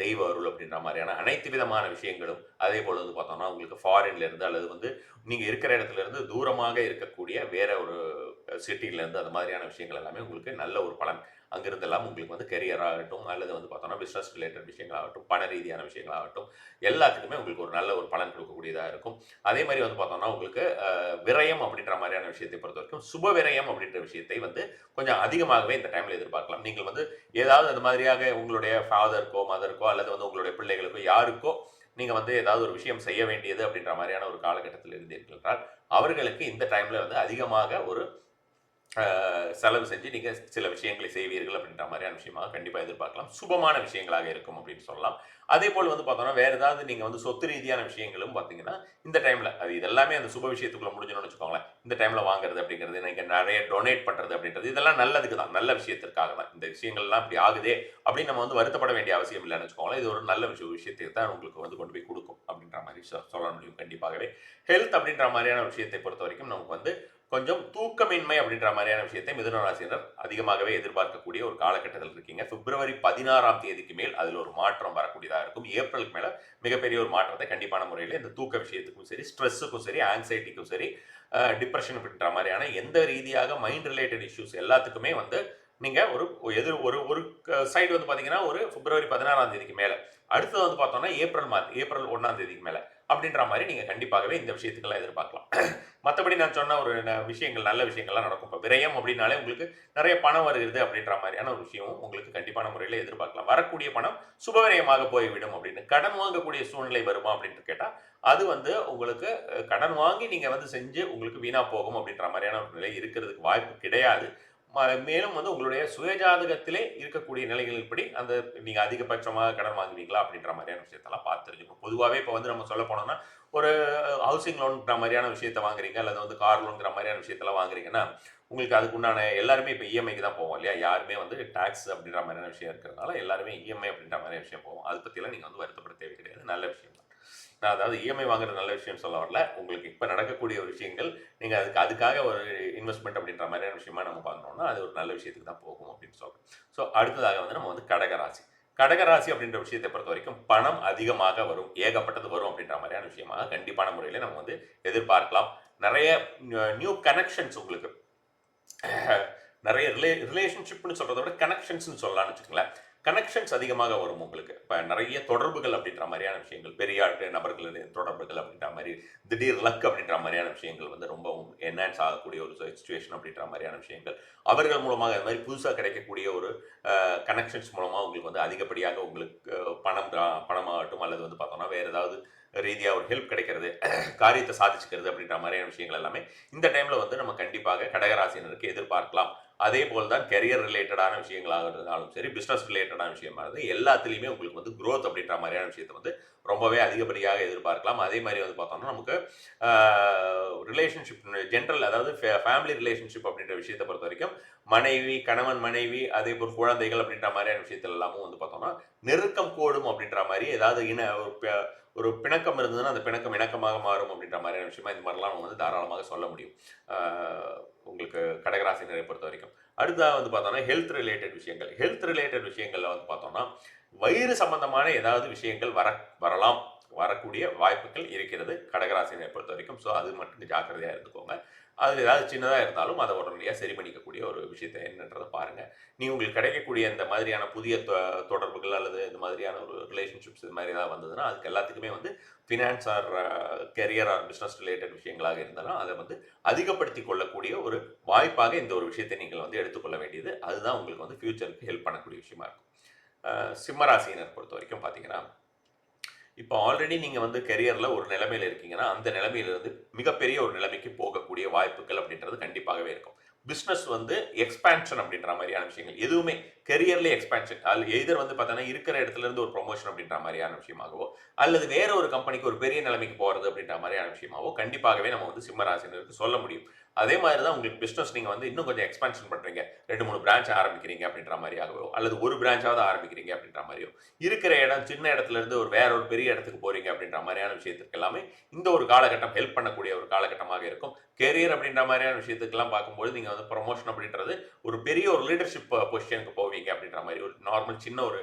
தெய்வ அருள் அப்படின்ற மாதிரியான அனைத்து விதமான விஷயங்களும், அதே போல வந்து பார்த்தோம்னா உங்களுக்கு ஃபாரின்ல இருந்து அல்லது வந்து நீங்க இருக்கிற இடத்துல இருந்து தூரமாக இருக்கக்கூடிய வேற ஒரு சிட்டில இருந்து அந்த மாதிரியான விஷயங்கள் எல்லாமே உங்களுக்கு நல்ல ஒரு பலன். அங்கிருந்து எல்லாம் உங்களுக்கு வந்து கெரியர் ஆகட்டும், அல்லது வந்து பார்த்தோம்னா பிசினஸ் ரிலேட்டட் விஷயங்களாகட்டும், பண ரீதியான விஷயங்களாகட்டும், எல்லாத்துக்குமே உங்களுக்கு ஒரு நல்ல ஒரு பலன் கொடுக்கக்கூடியதாக இருக்கும். அதே மாதிரி வந்து பார்த்தோம்னா உங்களுக்கு விரயம் அப்படின்ற மாதிரியான விஷயத்தை பொறுத்த வரைக்கும் சுப விரயம் அப்படின்ற விஷயத்தை வந்து கொஞ்சம் அதிகமாகவே இந்த டைம்ல எதிர்பார்க்கலாம். நீங்கள் வந்து ஏதாவது அது மாதிரியாக உங்களுடைய ஃபாதருக்கோ மதருக்கோ அல்லது வந்து உங்களுடைய பிள்ளைகளுக்கோ யாருக்கோ நீங்க வந்து ஏதாவது ஒரு விஷயம் செய்ய வேண்டியது அப்படின்ற மாதிரியான ஒரு காலகட்டத்தில் இருந்தீர்கள் என்றால் அவர்களுக்கு இந்த டைம்ல வந்து அதிகமாக ஒரு செலவு செஞ்சு நீங்க சில விஷயங்களை செய்வீர்கள் அப்படின்ற மாதிரியான விஷயமாக கண்டிப்பா எதிர்பார்க்கலாம். சுபமான விஷயங்களாக இருக்கும் அப்படின்னு சொல்லலாம். அதே போல் வந்து பார்த்தோம்னா வேற ஏதாவது நீங்க வந்து சொத்து ரீதியான விஷயங்களும் பார்த்தீங்கன்னா இந்த டைம்ல அது இதெல்லாமே அந்த சுப விஷயத்துக்குள்ள முடிஞ்சணும்னு வச்சுக்கோங்களேன். இந்த டைம்ல வாங்குறது அப்படிங்கிறது, நீங்க நிறைய டொனேட் பண்றது அப்படின்றது இதெல்லாம் நல்லதுக்கு தான், நல்ல விஷயத்திற்காக தான். இந்த விஷயங்கள்லாம் இப்படி ஆகுதே அப்படின்னு நம்ம வந்து வருத்தப்பட வேண்டிய அவசியம் இல்லைன்னு வச்சுக்கோங்களேன். இது ஒரு நல்ல விஷயத்தை தான் உங்களுக்கு வந்து கொண்டு போய் கொடுக்கும் அப்படின்ற மாதிரி சொல்ல முடியும் கண்டிப்பாகவே. ஹெல்த் அப்படின்ற மாதிரியான விஷயத்தை பொறுத்த வரைக்கும் நமக்கு வந்து கொஞ்சம் தூக்கமின்மை அப்படின்ற மாதிரியான விஷயத்தை மிதுன ராசியினர் அதிகமாகவே எதிர்பார்க்கக்கூடிய ஒரு காலகட்டத்தில் இருக்கீங்க. பிப்ரவரி 16ஆம் தேதிக்கு மேல் அதில் ஒரு மாற்றம் வரக்கூடியதாக இருக்கும். ஏப்ரலுக்கு மேல மிகப்பெரிய ஒரு மாற்றத்தை கண்டிப்பான முறையில் இந்த தூக்க விஷயத்துக்கும் சரி, ஸ்ட்ரெஸ்ஸுக்கும் சரி, ஆங்ஸைட்டிக்கும் சரி, டிப்ரெஷன் அப்படின்ற மாதிரியான எந்த ரீதியாக மைண்ட் ரிலேட்டட் இஷ்யூஸ் எல்லாத்துக்குமே வந்து நீங்க ஒரு எதிர் ஒரு ஒரு சைடு வந்து பாத்தீங்கன்னா ஒரு பிப்ரவரி 16ஆம் தேதிக்கு மேல, அடுத்தது வந்து பார்த்தோம்னா ஏப்ரல் 1ஆம் தேதிக்கு மேல அப்படின்ற மாதிரி நீங்க கண்டிப்பாகவே இந்த விஷயத்துக்கெல்லாம் எதிர்பார்க்கலாம். மற்றபடி நான் சொன்ன ஒரு விஷயங்கள், நல்ல விஷயங்கள்லாம் நடக்கும். இப்போ விரயம் அப்படின்னாலே உங்களுக்கு நிறைய பணம் வருகிறது அப்படின்ற மாதிரியான ஒரு விஷயமும் உங்களுக்கு கண்டிப்பான முறையில் எதிர்பார்க்கலாம். வரக்கூடிய பணம் சுபவிரயமாக போய்விடும் அப்படின்னு. கடன் வாங்கக்கூடிய சூழ்நிலை வருமா அப்படின்னு கேட்டா அது வந்து உங்களுக்கு கடன் வாங்கி நீங்க வந்து செஞ்சு உங்களுக்கு வீணா போகும் அப்படின்ற மாதிரியான ஒரு நிலை இருக்கிறதுக்கு வாய்ப்பு கிடையாது. மேலும் வந்து உங்களுடைய சுயஜாதகத்திலே இருக்கக்கூடிய நிலைகளின்படி அந்த நீங்க அதிகபட்சமாக கடன் வாங்குவீங்களா அப்படின்ற மாதிரியான விஷயத்தெல்லாம் பார்த்து தெரிஞ்சுக்கணும். பொதுவாகவே இப்போ வந்து நம்ம சொல்ல போனோம்னா ஒரு ஹவுசிங் லோன்ங்கிற மாதிரியான விஷயத்த வாங்குறீங்க, அல்லது வந்து கார் லோன்ங்கிற மாதிரியான விஷயத்தெல்லாம் வாங்குறீங்கன்னா உங்களுக்கு அதுக்கு உண்டான எல்லாருமே இப்போ இஎம்ஐக்கு தான் போவோம் இல்லையா? யாருமே வந்து டாக்ஸ் அப்படின்ற மாதிரியான விஷயம் இருக்கிறதுனால எல்லாருமே இஎம்ஐ அப்படின்ற மாதிரியான விஷயம் போவோம். அதை பற்றியெல்லாம் நீங்கள் வந்து வருத்தப்பட தேவை கிடையாது. நல்ல விஷயம் தான். நான் அதாவது இஎம்ஐ வாங்குறது நல்ல விஷயம் சொல்ல வரல. உங்களுக்கு இப்போ நடக்கக்கூடிய ஒரு விஷயங்கள் நீங்க அதுக்காக ஒரு இன்வெஸ்ட்மெண்ட் அப்படின்ற மாதிரியான விஷயமா நம்ம பார்க்கணும்னா அது ஒரு நல்ல விஷயத்துக்கு தான் போகும் அப்படின்னு சொல்றோம். ஸோ அடுத்ததாக வந்து நம்ம வந்து கடகராசி. கடகராசி அப்படின்ற விஷயத்தை பொறுத்த வரைக்கும் பணம் அதிகமாக வரும், ஏகப்பட்டது வரும் அப்படின்ற மாதிரியான விஷயமாக கண்டிப்பான முறையில் நம்ம வந்து எதிர்பார்க்கலாம். நிறைய நியூ கனெக்ஷன்ஸ் உங்களுக்கு நிறைய ரிலேஷன்ஷிப்னு சொல்றதை விட கனெக்ஷன்ஸ்னு சொல்லலாம்னு வச்சுக்கோங்களேன். கனெக்ஷன்ஸ் அதிகமாக வரும் உங்களுக்கு. இப்போ நிறைய தொடர்புகள் அப்படின்ற மாதிரியான விஷயங்கள், பெரிய நபர்களுடைய தொடர்புகள் அப்படின்ற மாதிரி, திடீர் லக் அப்படின்ற மாதிரியான விஷயங்கள் வந்து ரொம்ப என்ஹான்ஸ் ஆகக்கூடிய ஒரு சிச்சுவேஷன் அப்படின்ற மாதிரியான விஷயங்கள், அவர்கள் மூலமாக அது மாதிரி புதுசாக கிடைக்கக்கூடிய ஒரு கனெக்ஷன்ஸ் மூலமாக உங்களுக்கு வந்து அதிகப்படியாக உங்களுக்கு பணமாகட்டும் அல்லது வந்து பார்த்தோம்னா வேறு ஏதாவது ரீதியாக ஒரு ஹெல்ப் கிடைக்கிறது, காரியத்தை சாதிச்சுக்கிறது அப்படின்ற மாதிரியான விஷயங்கள் எல்லாமே இந்த டைமில் வந்து நம்ம கண்டிப்பாக கடகராசினருக்கு எதிர்பார்க்கலாம். அதே போல் தான் கெரியர் ரிலேட்டடான விஷயங்களாக இருந்தாலும் சரி, பிஸ்னஸ் ரிலேட்டடான விஷயமா இருந்து எல்லாத்துலேயுமே உங்களுக்கு வந்து க்ரோத் அப்படின்ற மாதிரியான விஷயத்தை வந்து ரொம்பவே அதிகப்படியாக எதிர்பார்க்கலாம். அதே மாதிரி வந்து பார்த்தோம்னா நமக்கு ரிலேஷன்ஷிப் ஜென்ரல், அதாவது ஃபேமிலி ரிலேஷன்ஷிப் அப்படின்ற விஷயத்தை பொறுத்த வரைக்கும் மனைவி, கணவன் மனைவி, அதே போல் குழந்தைகள் அப்படின்ற மாதிரியான விஷயத்துல எல்லாமும் வந்து பார்த்தோம்னா நெருக்கம் கோடும் அப்படின்ற மாதிரி ஏதாவது ஒரு பிணக்கம் இருந்ததுன்னா அந்த பிணக்கம் இணக்கமாக மாறும் அப்படின்ற மாதிரியான விஷயமா இந்த மாதிரிலாம் நம்ம வந்து தாராளமாக சொல்ல முடியும். உங்களுக்கு கடகராசினரை பொறுத்த வரைக்கும். அடுத்ததாக வந்து பார்த்தோம்னா ஹெல்த் ரிலேட்டட் விஷயங்கள். ஹெல்த் ரிலேட்டட் விஷயங்கள்ல வந்து பார்த்தோம்னா வயிறு சம்பந்தமான ஏதாவது விஷயங்கள் வரலாம், வரக்கூடிய வாய்ப்புகள் இருக்கிறது கடகராசினரை பொறுத்த வரைக்கும். ஸோ அது மட்டும் ஜாக்கிரதையா இருந்துக்கோங்க. அது ஏதாவது சின்னதா இருந்தாலும் அதை உடனடியா சரி பண்ணிக்கக்கூடிய ஒரு விஷயத்த என்னன்றதை பாருங்க. உங்களுக்கு கிடைக்கக்கூடிய இந்த மாதிரியான புதிய தொடர்புகள் அல்லது இந்த மாதிரியான ஒரு ரிலேஷன்ஷிப்ஸ் இது மாதிரி ஏதாவது வந்ததுன்னா அதுக்கு எல்லாத்துக்குமே வந்து finance or career or business related விஷயங்களாக இருந்தாலும் அதை வந்து அதிகப்படுத்தி கொள்ளக்கூடிய ஒரு வாய்ப்பாக இந்த ஒரு விஷயத்தை நீங்கள் வந்து எடுத்துக்கொள்ள வேண்டியது. அதுதான் உங்களுக்கு வந்து ஃபியூச்சருக்கு ஹெல்ப் பண்ணக்கூடிய விஷயமா இருக்கும். சிம்மராசியினர் பொறுத்த வரைக்கும் பார்த்தீங்கன்னா, இப்போ ஆல்ரெடி நீங்கள் வந்து கெரியரில் ஒரு நிலைமையில் இருக்கீங்கன்னா அந்த நிலைமையிலிருந்து மிகப்பெரிய ஒரு நிலைமைக்கு போகக்கூடிய வாய்ப்புகள் அப்படின்றது கண்டிப்பாகவே இருக்கும். பிஸ்னஸ் வந்து எக்ஸ்பேன்ஷன் அப்படின்ற மாதிரியான விஷயங்கள் எதுவுமே கெரியர்லேயே எக்ஸ்பேன்ஷன் அது எதிர் வந்து பார்த்தோன்னா இருக்கிற இடத்துல இருந்து ஒரு ப்ரொமோஷன் அப்படின்ற மாதிரியான விஷயமாகவோ அல்லது வேற ஒரு கம்பெனிக்கு ஒரு பெரிய நிலைமைக்கு போகிறது அப்படின்ற மாதிரியான விஷயமாவோ கண்டிப்பாகவே நம்ம வந்து சிம்ம ராசினருக்கு சொல்ல முடியும். அதே மாதிரி தான் உங்களுக்கு பிஸ்னஸ் நீங்கள் வந்து இன்னும் கொஞ்சம் எக்ஸ்பேன்ஷன் பண்ணுறீங்க, 2-3 பிரான்ச் ஆரம்பிக்கிறீங்க அப்படின்ற மாதிரியாகவோ அல்லது ஒரு பிரான்ச்சாவது ஆரம்பிக்கிறீங்க அப்படின்ற மாதிரியோ இருக்கிற இடம் சின்ன இடத்துல இருந்து வேற ஒரு பெரிய இடத்துக்கு போறீங்க அப்படின்ற மாதிரியான விஷயத்துக்கு எல்லாமே இந்த ஒரு காலகட்டம் ஹெல்ப் பண்ணக்கூடிய ஒரு காலகட்டமாக இருக்கும். கெரியர் அப்படின்ற மாதிரியான விஷயத்துக்கெல்லாம் பார்க்கும்போது நீங்கள் வந்து ப்ரொமோஷன் அப்படின்றது ஒரு பெரிய ஒரு லீடர்ஷிப் பொசிஷனுக்கு போவீங்க அப்படின்ற மாதிரி ஒரு நார்மல் சின்ன ஒரு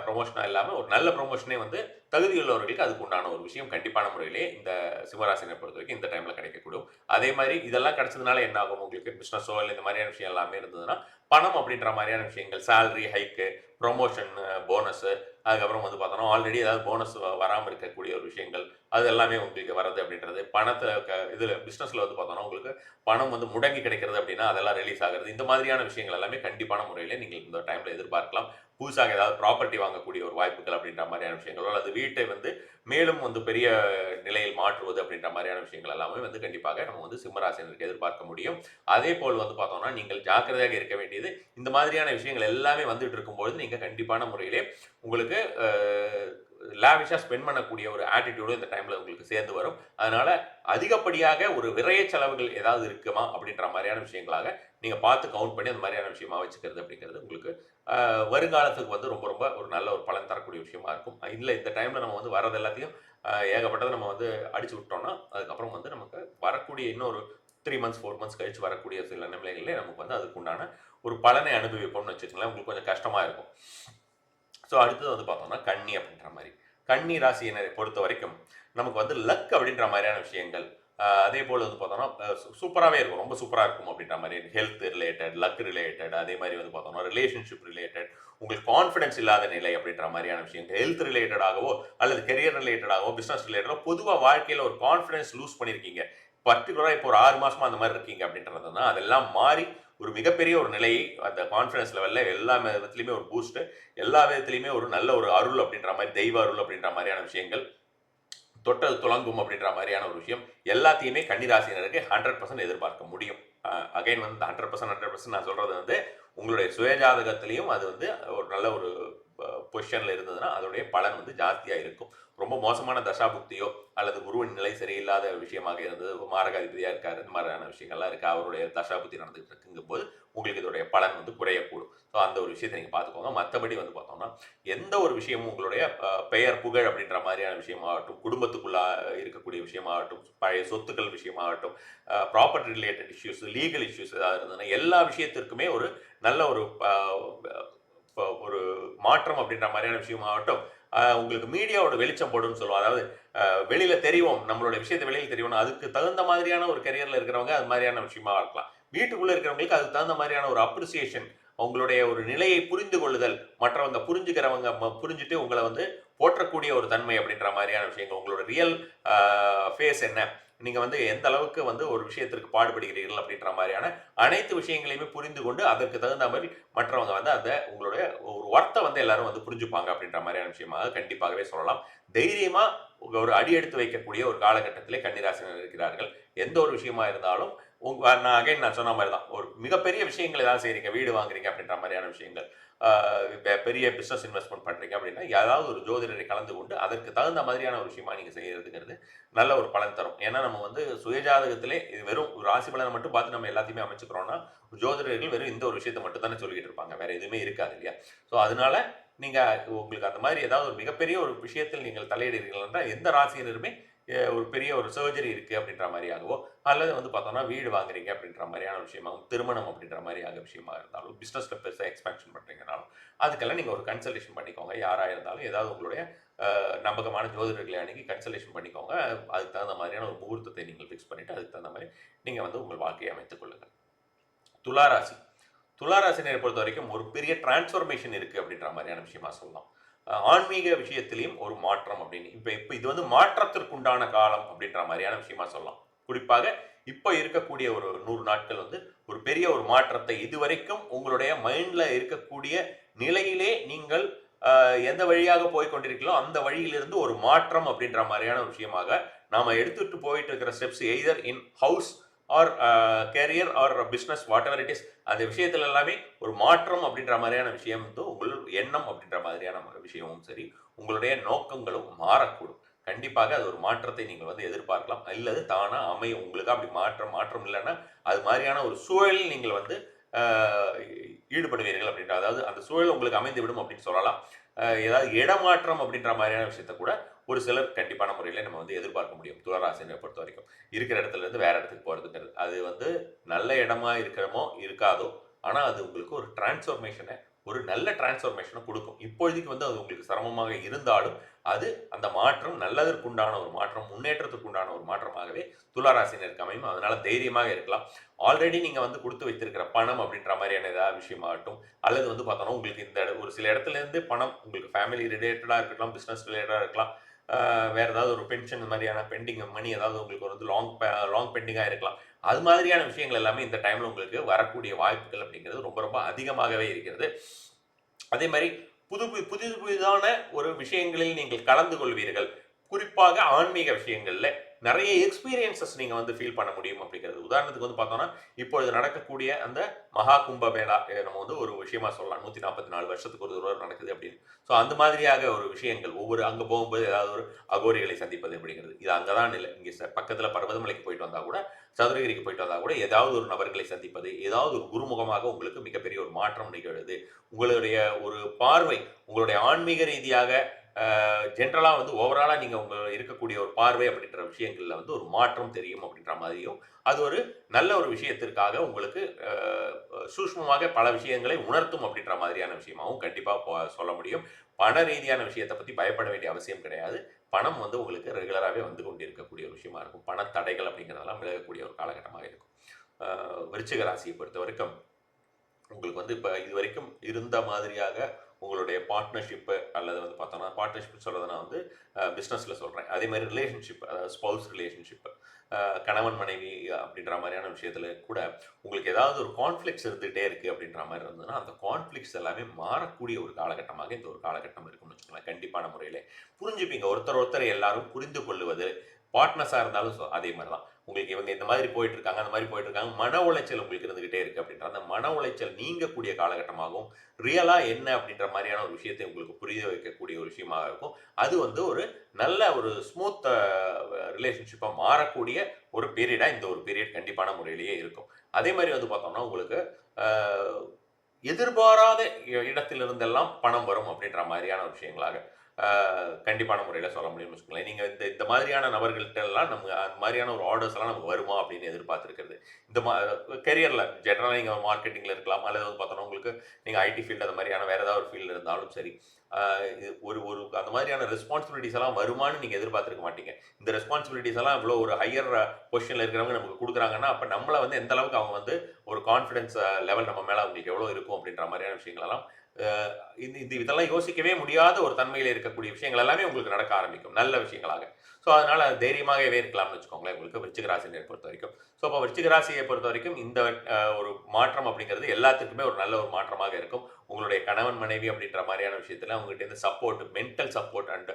ப்ரொமோஷனாக இல்லாமல் ஒரு நல்ல ப்ரொமோஷனே வந்து தகுதியுள்ளவர்களுக்கு அதுக்கு உண்டான ஒரு விஷயம் கண்டிப்பான முறையிலே இந்த சிம்மராசினை பொறுத்த வரைக்கும் இந்த டைமில் கிடைக்கக்கூடும். அதே மாதிரி இதெல்லாம் கிடைச்சதுனால என்ன ஆகும், உங்களுக்கு பிஸ்னஸோ இல்லை இந்த மாதிரியான விஷயம் எல்லாமே இருந்ததுன்னா பணம் அப்படின்ற மாதிரியான விஷயங்கள் சேலரி ஹைக்கு, ப்ரொமோஷன், போனஸு, அதுக்கப்புறம் வந்து பார்த்தோன்னா ஆல்ரெடி ஏதாவது போனஸ் வராமல் இருக்கக்கூடிய ஒரு விஷயங்கள் அது எல்லாமே உங்களுக்கு வர்றது அப்படின்றது பணத்தை இதில் பிஸ்னஸில் வந்து பார்த்தோன்னா உங்களுக்கு பணம் வந்து முடங்கி கிடைக்கிறது அப்படின்னா அதெல்லாம் ரிலீஸ் ஆகிறது இந்த மாதிரியான விஷயங்கள் எல்லாமே கண்டிப்பான முறையில் நீங்கள் இந்த டைமில் எதிர்பார்க்கலாம். புதுசாக ஏதாவது ப்ராப்பர்ட்டி வாங்கக்கூடிய ஒரு வாய்ப்புகள் அப்படின்ற மாதிரியான விஷயங்களோ அல்லது வீட்டை வந்து மேலும் வந்து பெரிய நிலையில் மாற்றுவது அப்படின்ற மாதிரியான விஷயங்கள் எல்லாமே வந்து கண்டிப்பாக நம்ம வந்து சிம்மராசினருக்கு எதிர்பார்க்க முடியும். அதே போல் வந்து பார்த்தோம்னா நீங்கள் ஜாக்கிரதையாக இருக்க வேண்டியது இந்த மாதிரியான விஷயங்கள் எல்லாமே வந்துட்டு இருக்கும்போது நீங்கள் கண்டிப்பான முறையிலே உங்களுக்கு லாவிஷாக ஸ்பெண்ட் பண்ணக்கூடிய ஒரு ஆட்டிடியூடும் இந்த டைமில் உங்களுக்கு சேர்ந்து வரும். அதனால அதிகப்படியாக ஒரு விரைய செலவுகள் ஏதாவது இருக்குமா அப்படின்ற மாதிரியான விஷயங்களாக நீங்கள் பார்த்து கவுண்ட் பண்ணி அந்த மாதிரியான விஷயமா வச்சுக்கிறது அப்படிங்கிறது உங்களுக்கு வருங்காலத்துக்கு வந்து ரொம்ப ரொம்ப ஒரு நல்ல ஒரு பலன் தரக்கூடிய விஷயமா இருக்கும். இல்லை இந்த டைமில் நம்ம வந்து வரது எல்லாத்தையும் ஏகப்பட்டதை நம்ம வந்து அடிச்சு விட்டோம்னா அதுக்கப்புறம் வந்து நமக்கு வரக்கூடிய இன்னொரு 3 மந்த்ஸ் 4 மந்த்ஸ் கழிச்சு வரக்கூடிய சில நிலைகளிலே நமக்கு வந்து அதுக்கு உண்டான ஒரு பலனை அனுபவிப்போம்னு வச்சுக்கோங்களேன். உங்களுக்கு கொஞ்சம் கஷ்டமாக இருக்கும். ஸோ அடுத்தது வந்து பார்த்தோம்னா கன்னி அப்படின்ற மாதிரி கன்னி ராசியினரை பொறுத்த வரைக்கும் நமக்கு வந்து லக் அப்படின்ற மாதிரியான விஷயங்கள் அதே போல் வந்து பார்த்தோம்னா சூப்பராகவே இருக்கும், ரொம்ப சூப்பராக இருக்கும் அப்படின்ற மாதிரி ஹெல்த் ரிலேட்டட், லக் ரிலேட்டட், அதே மாதிரி வந்து பார்த்தோம்னா ரிலேஷன்ஷிப் ரிலேட்டட், உங்களுக்கு கான்ஃபிடன்ஸ் இல்லாத நிலை அப்படின்ற மாதிரியான விஷயங்கள் ஹெல்த் ரிலேட்டடாகவோ அல்லது கெரியர் ரிலேட்டடாகவோ பிஸ்னஸ் ரிலேட்டடோ பொதுவாக வாழ்க்கையில் ஒரு கான்ஃபிடன்ஸ் லூஸ் பண்ணியிருக்கீங்க, பர்டிகுலராக இப்போ ஒரு 6 மாசமா அந்த மாதிரி இருக்கீங்க அப்படின்றதுனா அதெல்லாம் மாறி ஒரு மிகப்பெரிய ஒரு நிலையை அந்த கான்ஃபிடன்ஸ் லெவலில் எல்லா விதத்துலையுமே ஒரு பூஸ்ட், எல்லா விதத்துலையுமே ஒரு நல்ல ஒரு அருள் அப்படின்ற மாதிரி தெய்வ அருள் அப்படின்ற மாதிரியான விஷயங்கள் தொட்டது துலங்கும் அப்படின்ற மாதிரியான ஒரு விஷயம் எல்லாத்தையுமே கன்னிராசினருக்கு 100% எதிர்பார்க்க முடியும். அகைன் வந்து 100% நான் சொல்றது வந்து உங்களுடைய சுயஜாதகத்திலையும் அது வந்து ஒரு நல்ல ஒரு பொசிஷன்ல இருந்ததுன்னா அதோடைய பலன் வந்து ஜாஸ்தியா இருக்கும். ரொம்ப மோசமான தசாபுக்தியோ அல்லது குருவின் நிலை சரியில்லாத விஷயமாக இருந்தது, மாரகாதிபதியா இருக்காரு, இந்த மாதிரியான விஷயங்கள்லாம் இருக்கு, அவருடைய தசாபுக்தி நடந்துகிட்டு இருக்குங்கும் போது உங்களுக்கு இதோடைய பலன் வந்து குறையக்கூடும். ஸோ அந்த ஒரு விஷயத்தை நீங்கள் பார்த்துக்கோங்க. மற்றபடி வந்து பார்த்தோம்னா எந்த ஒரு விஷயமும் உங்களுடைய பெயர் புகழ் அப்படின்ற மாதிரியான விஷயமாகட்டும், குடும்பத்துக்குள்ளா இருக்கக்கூடிய விஷயமாகட்டும், பழைய சொத்துக்கள் விஷயமாகட்டும், property related issues, legal issues ஏதாவது இருந்ததுன்னா எல்லா விஷயத்திற்குமே ஒரு நல்ல ஒரு மாற்றம் அப்படின்ற மாதிரியான விஷயமாகட்டும், உங்களுக்கு மீடியாவோட வெளிச்சம் போடுன்னு சொல்லுவோம். அதாவது வெளியில தெரியும், நம்மளோட விஷயத்தை வெளியில தெரியும், அதுக்கு தகுந்த மாதிரியான ஒரு கரியர்ல இருக்கிறவங்க அது மாதிரியான விஷயமா இருக்கலாம். வீட்டுக்குள்ள இருக்கிறவங்களுக்கு அதுக்கு தகுந்த மாதிரியான ஒரு அப்ரிசியேஷன், உங்களுடைய ஒரு நிலையை புரிந்து கொள்ளுதல், மற்றவங்க புரிஞ்சுக்கிறவங்க புரிஞ்சுட்டு உங்களை வந்து போற்றக்கூடிய ஒரு தன்மை அப்படின்ற மாதிரியான விஷயங்கள், உங்களோட ரியல் ஃபேஸ் என்ன, நீங்க வந்து எந்த அளவுக்கு வந்து ஒரு விஷயத்திற்கு பாடுபடுகிறீர்கள் அப்படின்ற மாதிரியான அனைத்து விஷயங்களையுமே புரிந்து கொண்டு அதற்கு தகுந்த மாதிரி மற்றவங்க வந்து அந்த உங்களுடைய ஒரு ஒர்த்தை வந்து எல்லாரும் வந்து புரிஞ்சுப்பாங்க அப்படின்ற மாதிரியான விஷயமாக கண்டிப்பாகவே சொல்லலாம். தைரியமா ஒரு அடி எடுத்து வைக்கக்கூடிய ஒரு காலகட்டத்திலே கன்னிராசினர் இருக்கிறார்கள். எந்த ஒரு விஷயமா இருந்தாலும் நான் சொன்ன மாதிரி தான், ஒரு மிகப்பெரிய விஷயங்கள் ஏதாவது செய்றீங்க, வீடு வாங்குறீங்க அப்படின்ற மாதிரியான விஷயங்கள், பெரிய பிஸ்னஸ் இன்வெஸ்ட்மெண்ட் பண்ணுறீங்க அப்படின்னா ஏதாவது ஒரு ஜோதிடரை கலந்து கொண்டு அதற்கு தகுந்த மாதிரியான ஒரு விஷயமா நீங்கள் செய்யறதுங்கிறது நல்ல ஒரு பலன் தரும். ஏன்னா நம்ம வந்து சுயஜாதகத்திலே இது வெறும் ராசி பலனை மட்டும் பார்த்து நம்ம எல்லாத்தையுமே அமைச்சுக்கிறோம்னா ஜோதிடர்கள் வெறும் இந்த ஒரு விஷயத்தை மட்டும் தானே சொல்லிக்கிட்டு இருப்பாங்க, வேற எதுவுமே இருக்காது இல்லையா? ஸோ அதனால நீங்க உங்களுக்கு அந்த மாதிரி ஏதாவது ஒரு மிகப்பெரிய ஒரு விஷயத்தில் நீங்கள் தலையிடுறீர்கள் என்றால் எந்த ராசியினருமே ஒரு பெரிய ஒரு சர்ஜரி இருக்கு அப்படின்ற மாதிரியாகவோ அல்லது வந்து பார்த்தோம்னா வீடு வாங்குறீங்க அப்படின்ற மாதிரியான விஷயமாகவும் திருமணம் அப்படின்ற மாதிரியாக விஷயமா இருந்தாலும் பிஸ்னஸ்ல பெருசாக எக்ஸ்பேன்ஷன் பண்றீங்கனாலும் அதுக்கெல்லாம் நீங்க ஒரு கன்சல்டேஷன் பண்ணிக்கோங்க. யாரா இருந்தாலும் ஏதாவது உங்களுடைய நம்பகமான ஜோதிடர்களை அணுகி கன்சல்டேஷன் பண்ணிக்கோங்க. அதுக்கு தகுந்த மாதிரியான ஒரு முகூர்த்தத்தை நீங்கள் ஃபிக்ஸ் பண்ணிட்டு அதுக்கு தகுந்த மாதிரி நீங்க வந்து உங்கள் வாழ்க்கையை அமைத்துக் கொள்ளுங்கள். துளாராசி துளாராசினரை பொறுத்த வரைக்கும் ஒரு பெரிய டிரான்ஸ்ஃபர்மேஷன் இருக்கு அப்படின்ற மாதிரியான விஷயமா சொல்லலாம். ஆன்மீக விஷயத்திலையும் ஒரு மாற்றம் அப்படின்னு இப்ப இது வந்து மாற்றத்திற்குண்டான காலம் அப்படின்ற மாதிரியான விஷயமா சொல்லலாம். குறிப்பாக இப்ப இருக்கக்கூடிய ஒரு 100 நாட்கள் வந்து ஒரு பெரிய ஒரு மாற்றத்தை இதுவரைக்கும் உங்களுடைய மைண்ட்ல இருக்கக்கூடிய நிலையிலே நீங்கள் எந்த வழியாக போய் கொண்டிருக்கீங்களோ அந்த வழியிலிருந்து ஒரு மாற்றம் அப்படின்ற மாதிரியான ஒரு விஷயமாக நாம எடுத்துட்டு போயிட்டு இருக்கிற steps either in house or career or business whatever it is அந்த விஷயத்துல எல்லாமே ஒரு மாற்றம் அப்படின்ற மாதிரியான விஷயம் வந்து உங்கள் எண்ணம் அப்படின்ற மாதிரியான விஷயமும் சரி உங்களுடைய நோக்கங்களும் மாறக்கூடும். கண்டிப்பாக அது ஒரு மாற்றத்தை நீங்கள் வந்து எதிர்பார்க்கலாம். அல்லது தானா அமையும். உங்களுக்கு அப்படி மாற்றம் இல்லைன்னா அது மாதிரியான ஒரு சூழலில் நீங்கள் வந்து ஈடுபடுவீர்கள் அப்படின்ற அதாவது அந்த சூழல் உங்களுக்கு அமைந்து விடும் அப்படின்னு சொல்லலாம். ஏதாவது இடமாற்றம் அப்படின்ற மாதிரியான விஷயத்த கூட ஒரு சிலர் கண்டிப்பான முறையில் நம்ம வந்து எதிர்பார்க்க முடியும். துளாராசினை பொறுத்த வரைக்கும் இருக்கிற இடத்துல இருந்து வேற இடத்துக்கு போறதுங்கிறது அது வந்து நல்ல இடமா இருக்கிறமோ இருக்காதோ, ஆனா அது உங்களுக்கு ஒரு டிரான்ஸ்ஃபர்மேஷனை ஒரு நல்ல டிரான்ஸ்ஃபர்மேஷனை கொடுக்கும். இப்பொழுதைக்கு வந்து அது உங்களுக்கு சிரமமாக இருந்தாலும் அது அந்த மாற்றம் நல்லதற்குண்டான ஒரு மாற்றம் முன்னேற்றத்துக்குண்டான ஒரு மாற்றமாகவே துளாராசினருக்கு அமையும். அதனால தைரியமாக இருக்கலாம். ஆல்ரெடி நீங்க வந்து கொடுத்து வைத்திருக்கிற பணம் அப்படின்ற மாதிரியான ஏதாவது விஷயமாகட்டும் அல்லது வந்து பார்த்தோம்னா உங்களுக்கு இந்த ஒரு சில இடத்துல இருந்து பணம் உங்களுக்கு ஃபேமிலி ரிலேட்டடா இருக்கலாம், பிசினஸ் ரிலேட்டடா இருக்கலாம், வேற ஏதாவது ஒரு பென்ஷன் மாதிரியான பெண்டிங் மணி ஏதாவது உங்களுக்கு வந்து லாங் பெண்டிங்கா இருக்கலாம். அது மாதிரியான விஷயங்கள் எல்லாமே இந்த டைம்ல உங்களுக்கு வரக்கூடிய வாய்ப்புகள் அப்படிங்கிறது ரொம்ப ரொம்ப அதிகமாகவே இருக்கிறது. அதே மாதிரி புதிதான ஒரு விஷயங்களில் நீங்கள் கலந்து கொள்வீர்கள். குறிப்பாக ஆன்மீக விஷயங்கள்ல நிறைய எக்ஸ்பீரியன்சஸ் நீங்க வந்து ஃபீல் பண்ண முடியும் அப்படிங்கிறது. உதாரணத்துக்கு வந்து பார்த்தோம்னா, இப்பொழுது நடக்கக்கூடிய அந்த மகா கும்ப மேளா நம்ம வந்து ஒரு விஷயமா சொல்லலாம். 144 வருஷத்துக்கு ஒரு தடவை நடக்குது அப்படின்னு. ஸோ அந்த மாதிரியாக ஒரு விஷயங்கள் ஒவ்வொரு அங்க போகும்போது ஏதாவது ஒரு அகோரிகளை சந்திப்பது அப்படிங்கிறது. இது அங்க தான் இல்ல. இங்க பக்கத்துல பர்வதமலைக்கு போயிட்டு வந்தா கூட, சதுரகிரிக்கு போயிட்டு வந்தா கூட ஏதாவது ஒரு நபர்களை சந்திப்பது, ஏதாவது ஒரு குருமுகமாக உங்களுக்கு மிகப்பெரிய ஒரு மாற்றம் நிகழுது. உங்களுடைய ஒரு பார்வை, உங்களுடைய ஆன்மீக ரீதியாக ஜென்ரலா வந்து ஓவராலா நீங்க உங்க இருக்கக்கூடிய ஒரு பார்வை அப்படின்ற விஷயங்கள்ல வந்து ஒரு மாற்றம் தெரியும் அப்படின்ற மாதிரியும் அது ஒரு நல்ல ஒரு விஷயத்திற்காக உங்களுக்கு சூஷ்மமாக பல விஷயங்களை உணர்த்தும் அப்படின்ற மாதிரியான விஷயமாகவும் கண்டிப்பா சொல்ல முடியும். பண ரீதியான விஷயத்தை பத்தி பயப்பட வேண்டிய அவசியம் கிடையாது. பணம் வந்து உங்களுக்கு ரெகுலராகவே வந்து கொண்டு இருக்கக்கூடிய ஒரு விஷயமா இருக்கும். பண தடைகள் அப்படிங்கிறதெல்லாம் விலகக்கூடிய ஒரு காலகட்டமாக இருக்கும். விருச்சிக ராசியை பொறுத்த வரைக்கும் உங்களுக்கு வந்து இப்போ இது வரைக்கும் இருந்த மாதிரியாக உங்களுடைய பார்ட்னர்ஷிப்பு அல்லது வந்து பார்த்தோம்னா பார்ட்னர்ஷிப் சொல்கிறத நான் வந்து பிஸ்னஸில் சொல்கிறேன். அதே மாதிரி ரிலேஷன்ஷிப் அதாவது ஸ்பௌஸ் ரிலேஷன்ஷிப்பு கணவன் மனைவி அப்படின்ற மாதிரியான விஷயத்தில் கூட உங்களுக்கு ஏதாவது ஒரு கான்ஃப்ளிக்ஸ் இருந்துகிட்டே இருக்குது அப்படின்ற மாதிரி இருந்ததுன்னா அந்த கான்ஃப்ளிக்ஸ் எல்லாமே மாறக்கூடிய ஒரு காலகட்டமாக இந்த ஒரு காலகட்டம் இருக்கும்னு வச்சுக்கோங்களேன். கண்டிப்பான முறையில் புரிஞ்சுப்பீங்க. ஒருத்தர் எல்லாரும் புரிந்து கொள்ளுவது பார்ட்னர்ஸாக இருந்தாலும் அதே மாதிரி தான். உங்களுக்கு இவங்க இந்த மாதிரி போயிட்டு இருக்காங்க அந்த மாதிரி போயிட்டு இருக்காங்க மன உளைச்சல் உங்களுக்கு இருந்துகிட்டே இருக்கு அப்படின்ற அந்த மன உளைச்சல் நீங்கக்கூடிய காலகட்டமாகவும் ரியலா என்ன அப்படின்ற மாதிரியான ஒரு விஷயத்தை உங்களுக்கு புரிய வைக்கக்கூடிய ஒரு விஷயமாக இருக்கும். அது வந்து ஒரு நல்ல ஒரு ஸ்மூத் ரிலேஷன்ஷிப்பா மாறக்கூடிய ஒரு பீரியடா இந்த ஒரு பீரியட் கண்டிப்பான முறையிலேயே இருக்கும். அதே மாதிரி வந்து பார்த்தோம்னா உங்களுக்கு எதிர்பாராத இடத்திலிருந்தெல்லாம் பணம் வரும் அப்படின்ற மாதிரியான விஷயங்களாக கண்டிப்பான முறையில் சொல்ல முடியும்னு வச்சுக்கோங்களேன். நீங்கள் இந்த மாதிரியான நபர்கள்ட்ட எல்லாம் நம்ம அந்த மாதிரியான ஒரு ஆர்டர்ஸ் எல்லாம் நமக்கு வருமா அப்படின்னு எதிர்பார்த்துருக்கிறது. இந்த கெரியரில் ஜென்ரலாக நீங்கள் மார்க்கெட்டிங்கில் இருக்கலாம் அல்லது வந்து பார்த்தோன்னா உங்களுக்கு நீங்கள் ஐடி ஃபீல்டு அந்த மாதிரியான வேறு ஏதாவது ஒரு ஃபீல்டு இருந்தாலும் சரி ஒரு ஒரு அந்த மாதிரியான ரெஸ்பான்சிபிலிட்டிஸ் எல்லாம் வருமானு நீங்கள் எதிர்பார்த்துருக்க மாட்டீங்க. இந்த ரெஸ்பான்சிபிலிட்டிஸ் எல்லாம் இவ்வளோ ஒரு ஹையர் பொசிஷனில் இருக்கிறவங்க நமக்கு கொடுக்குறாங்கன்னா அப்போ நம்மளை வந்து எந்த அளவுக்கு அவங்க வந்து ஒரு கான்ஃபிடன்ஸ் லெவல் நம்ம மேலே அவங்களுக்கு எவ்வளோ இருக்கும் அப்படின்ற மாதிரியான விஷயங்களெல்லாம் இதெல்லாம் யோசிக்கவே முடியாத ஒரு தன்மையில் இருக்கக்கூடிய விஷயங்கள் எல்லாமே உங்களுக்கு நடக்க ஆரம்பிக்கும் நல்ல விஷயங்களாக. ஸோ அதனால தைரியமாகவே இருக்கலாம்னு வச்சுக்கோங்களேன் உங்களுக்கு விருச்சிக ராசியை பொறுத்த வரைக்கும். ஸோ அப்போ விருச்சிக ராசியை பொறுத்த வரைக்கும் இந்த ஒரு மாற்றம் அப்படிங்கிறது எல்லாத்துக்குமே ஒரு நல்ல ஒரு மாற்றமாக இருக்கும். உங்களுடைய கணவன் மனைவி அப்படின்ற மாதிரியான விஷயத்துல அவங்ககிட்ட இருந்து support, mental support and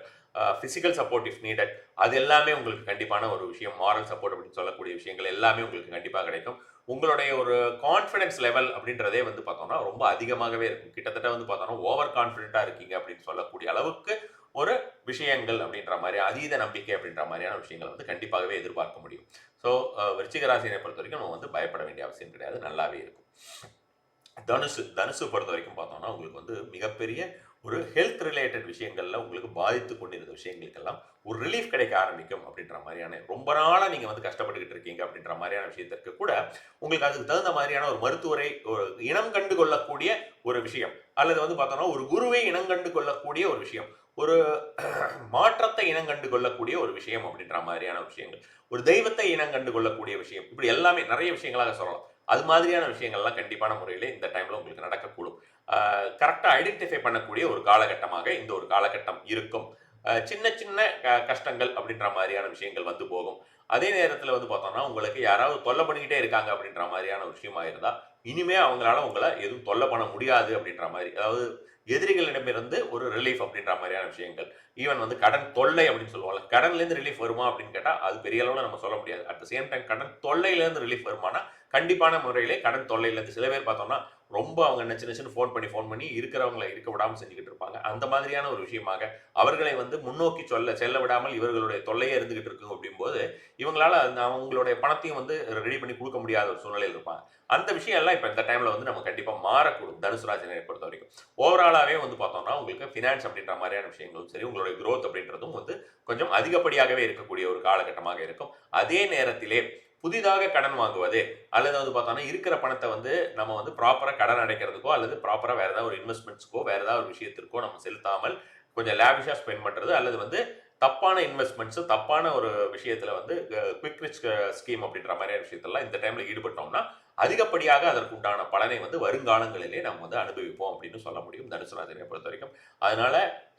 physical support if needed அது எல்லாமே உங்களுக்கு கண்டிப்பான ஒரு விஷயம். மாரல் சப்போர்ட் அப்படின்னு சொல்லக்கூடிய விஷயங்கள் எல்லாமே உங்களுக்கு கண்டிப்பாக கிடைக்கும். உங்களுடைய ஒரு கான்ஃபிடன்ஸ் லெவல் அப்படின்றதே வந்து பார்த்தோம்னா ரொம்ப அதிகமாகவே இருக்கும். கிட்டத்தட்ட வந்து பார்த்தோம்னா ஓவர் கான்ஃபிடென்ட்டா இருக்கீங்க அப்படின்னு சொல்லக்கூடிய அளவுக்கு ஒரு விஷயங்கள் அப்படின்ற மாதிரி அதீத நம்பிக்கை அப்படின்ற மாதிரியான விஷயங்கள் வந்து கண்டிப்பாகவே எதிர்பார்க்க முடியும். ஸோ விருச்சிக ராசியை பொறுத்த வரைக்கும் நம்ம வந்து பயப்பட வேண்டிய அவசியம் கிடையாது. நல்லாவே இருக்கும். தனுசு பொறுத்த வரைக்கும் பார்த்தோம்னா உங்களுக்கு வந்து மிகப்பெரிய ஒரு ஹெல்த் ரிலேட்டட் விஷயங்கள்ல உங்களுக்கு பாதித்து கொண்டிருந்த விஷயங்களுக்கெல்லாம் ஒரு ரிலீஃப் கிடைக்க ஆரம்பிக்கும் அப்படின்ற மாதிரியான ரொம்ப நாளா நீங்க வந்து கஷ்டப்பட்டுக்கிட்டு இருக்கீங்க அப்படின்ற மாதிரியான விஷயத்திற்கு கூட உங்களுக்கு அதுக்கு தகுந்த மாதிரியான ஒரு மருத்துவரை ஒரு இனம் கண்டு கொள்ளக்கூடிய ஒரு விஷயம் அல்லது வந்து பார்த்தோம்னா ஒரு குருவை இனம் கண்டு கொள்ளக்கூடிய ஒரு விஷயம் ஒரு மாற்றத்தை இனம் கண்டு கொள்ளக்கூடிய ஒரு விஷயம் அப்படின்ற மாதிரியான விஷயங்கள் ஒரு தெய்வத்தை இனம் கண்டு கொள்ளக்கூடிய விஷயம் இப்படி எல்லாமே நிறைய விஷயங்களாக சொல்லலாம். அது மாதிரியான விஷயங்கள்லாம் கண்டிப்பான முறையில் இந்த டைம்ல உங்களுக்கு நடக்கக்கூடும். கரெக்டா ஐடென்டிஃபை பண்ணக்கூடிய ஒரு காலகட்டமாக இந்த ஒரு காலகட்டம் இருக்கும். சின்ன சின்ன கஷ்டங்கள் அப்படின்ற மாதிரியான விஷயங்கள் வந்து போகும். அதே நேரத்தில் வந்து பார்த்தோம்னா உங்களுக்கு யாராவது தொல்லை பண்ணிக்கிட்டே இருக்காங்க அப்படின்ற மாதிரியான ஒரு விஷயமா இருந்தா இனிமே அவங்களால உங்களை எதுவும் தொல்லை பண்ண முடியாது அப்படின்ற மாதிரி, அதாவது எதிரிகளிடமிருந்து ஒரு ரிலீஃப் அப்படின்ற மாதிரியான விஷயங்கள். ஈவன் வந்து கடன் தொல்லை அப்படின்னு சொல்லுவாங்க. கடன்ல இருந்து ரிலீஃப் வருமா அப்படின்னு கேட்டா அது பெரிய அளவுல நம்ம சொல்ல முடியாது. அட் த சேம் டைம் கடன் தொல்லையில இருந்து ரிலீஃப் வருமானா கண்டிப்பான முறையிலே கடன் தொல்லையில இருந்து சில பேர் பார்த்தோம்னா ரொம்ப அவங்க நச்சு நச்சுன்னு ஃபோன் பண்ணி இருக்கிறவங்களை இருக்க விடாமல் செஞ்சுக்கிட்டு இருப்பாங்க. அந்த மாதிரியான ஒரு விஷயமாக அவர்களை வந்து முன்னோக்கி செல்ல விடாமல் இவர்களுடைய தொல்லையே இருந்துகிட்டு இருக்கு அப்படிங்கும்போது இவங்களால அவங்களுடைய பணத்தையும் வந்து ரெடி பண்ணி கொடுக்க முடியாத ஒரு சூழ்நிலையில் இருப்பாங்க. அந்த விஷயம் எல்லாம் இப்போ இந்த டைம்ல வந்து நம்ம கண்டிப்பா மாறக்கூடும். தனுசு ராசினை பொறுத்த வரைக்கும் ஓவராலாவே வந்து பார்த்தோம்னா உங்களுக்கு ஃபினான்ஸ் அப்படின்ற மாதிரியான விஷயங்களும் சரி உங்களுடைய growth அப்படின்றதும் வந்து கொஞ்சம் அதிகப்படியாகவே இருக்கக்கூடிய ஒரு காலகட்டமாக இருக்கும். அதே நேரத்திலே புதிதாக கடன் வாங்குவது அல்லது வந்து பார்த்தோம்னா இருக்கிற பணத்தை வந்து நம்ம வந்து ப்ராப்பரா கடன் அடைக்கிறதுக்கோ அல்லது ப்ராப்பரா வேற ஏதாவது ஒரு இன்வெஸ்ட்மெண்ட்ஸ்க்கோ வேற ஏதாவது ஒரு விஷயத்திற்கோ நம்ம செலுத்தாமல் கொஞ்சம் லேவிஷா ஸ்பெண்ட் பண்றது அல்லது வந்து தப்பான இன்வெஸ்ட்மெண்ட்ஸ் தப்பான ஒரு விஷயத்துல வந்து குவிக் ரிச் ஸ்கீம் அப்படின்ற மாதிரியான விஷயத்தெல்லாம் இந்த டைம்ல ஈடுபட்டோம்னா அதிகப்படியாக அதற்குண்டான பலனை வந்து வருங்காலங்களிலே நம்ம வந்து அனுபவிப்போம் அப்படின்னு சொல்ல முடியும் தனுசு ராசியை பொறுத்த வரைக்கும். அதனால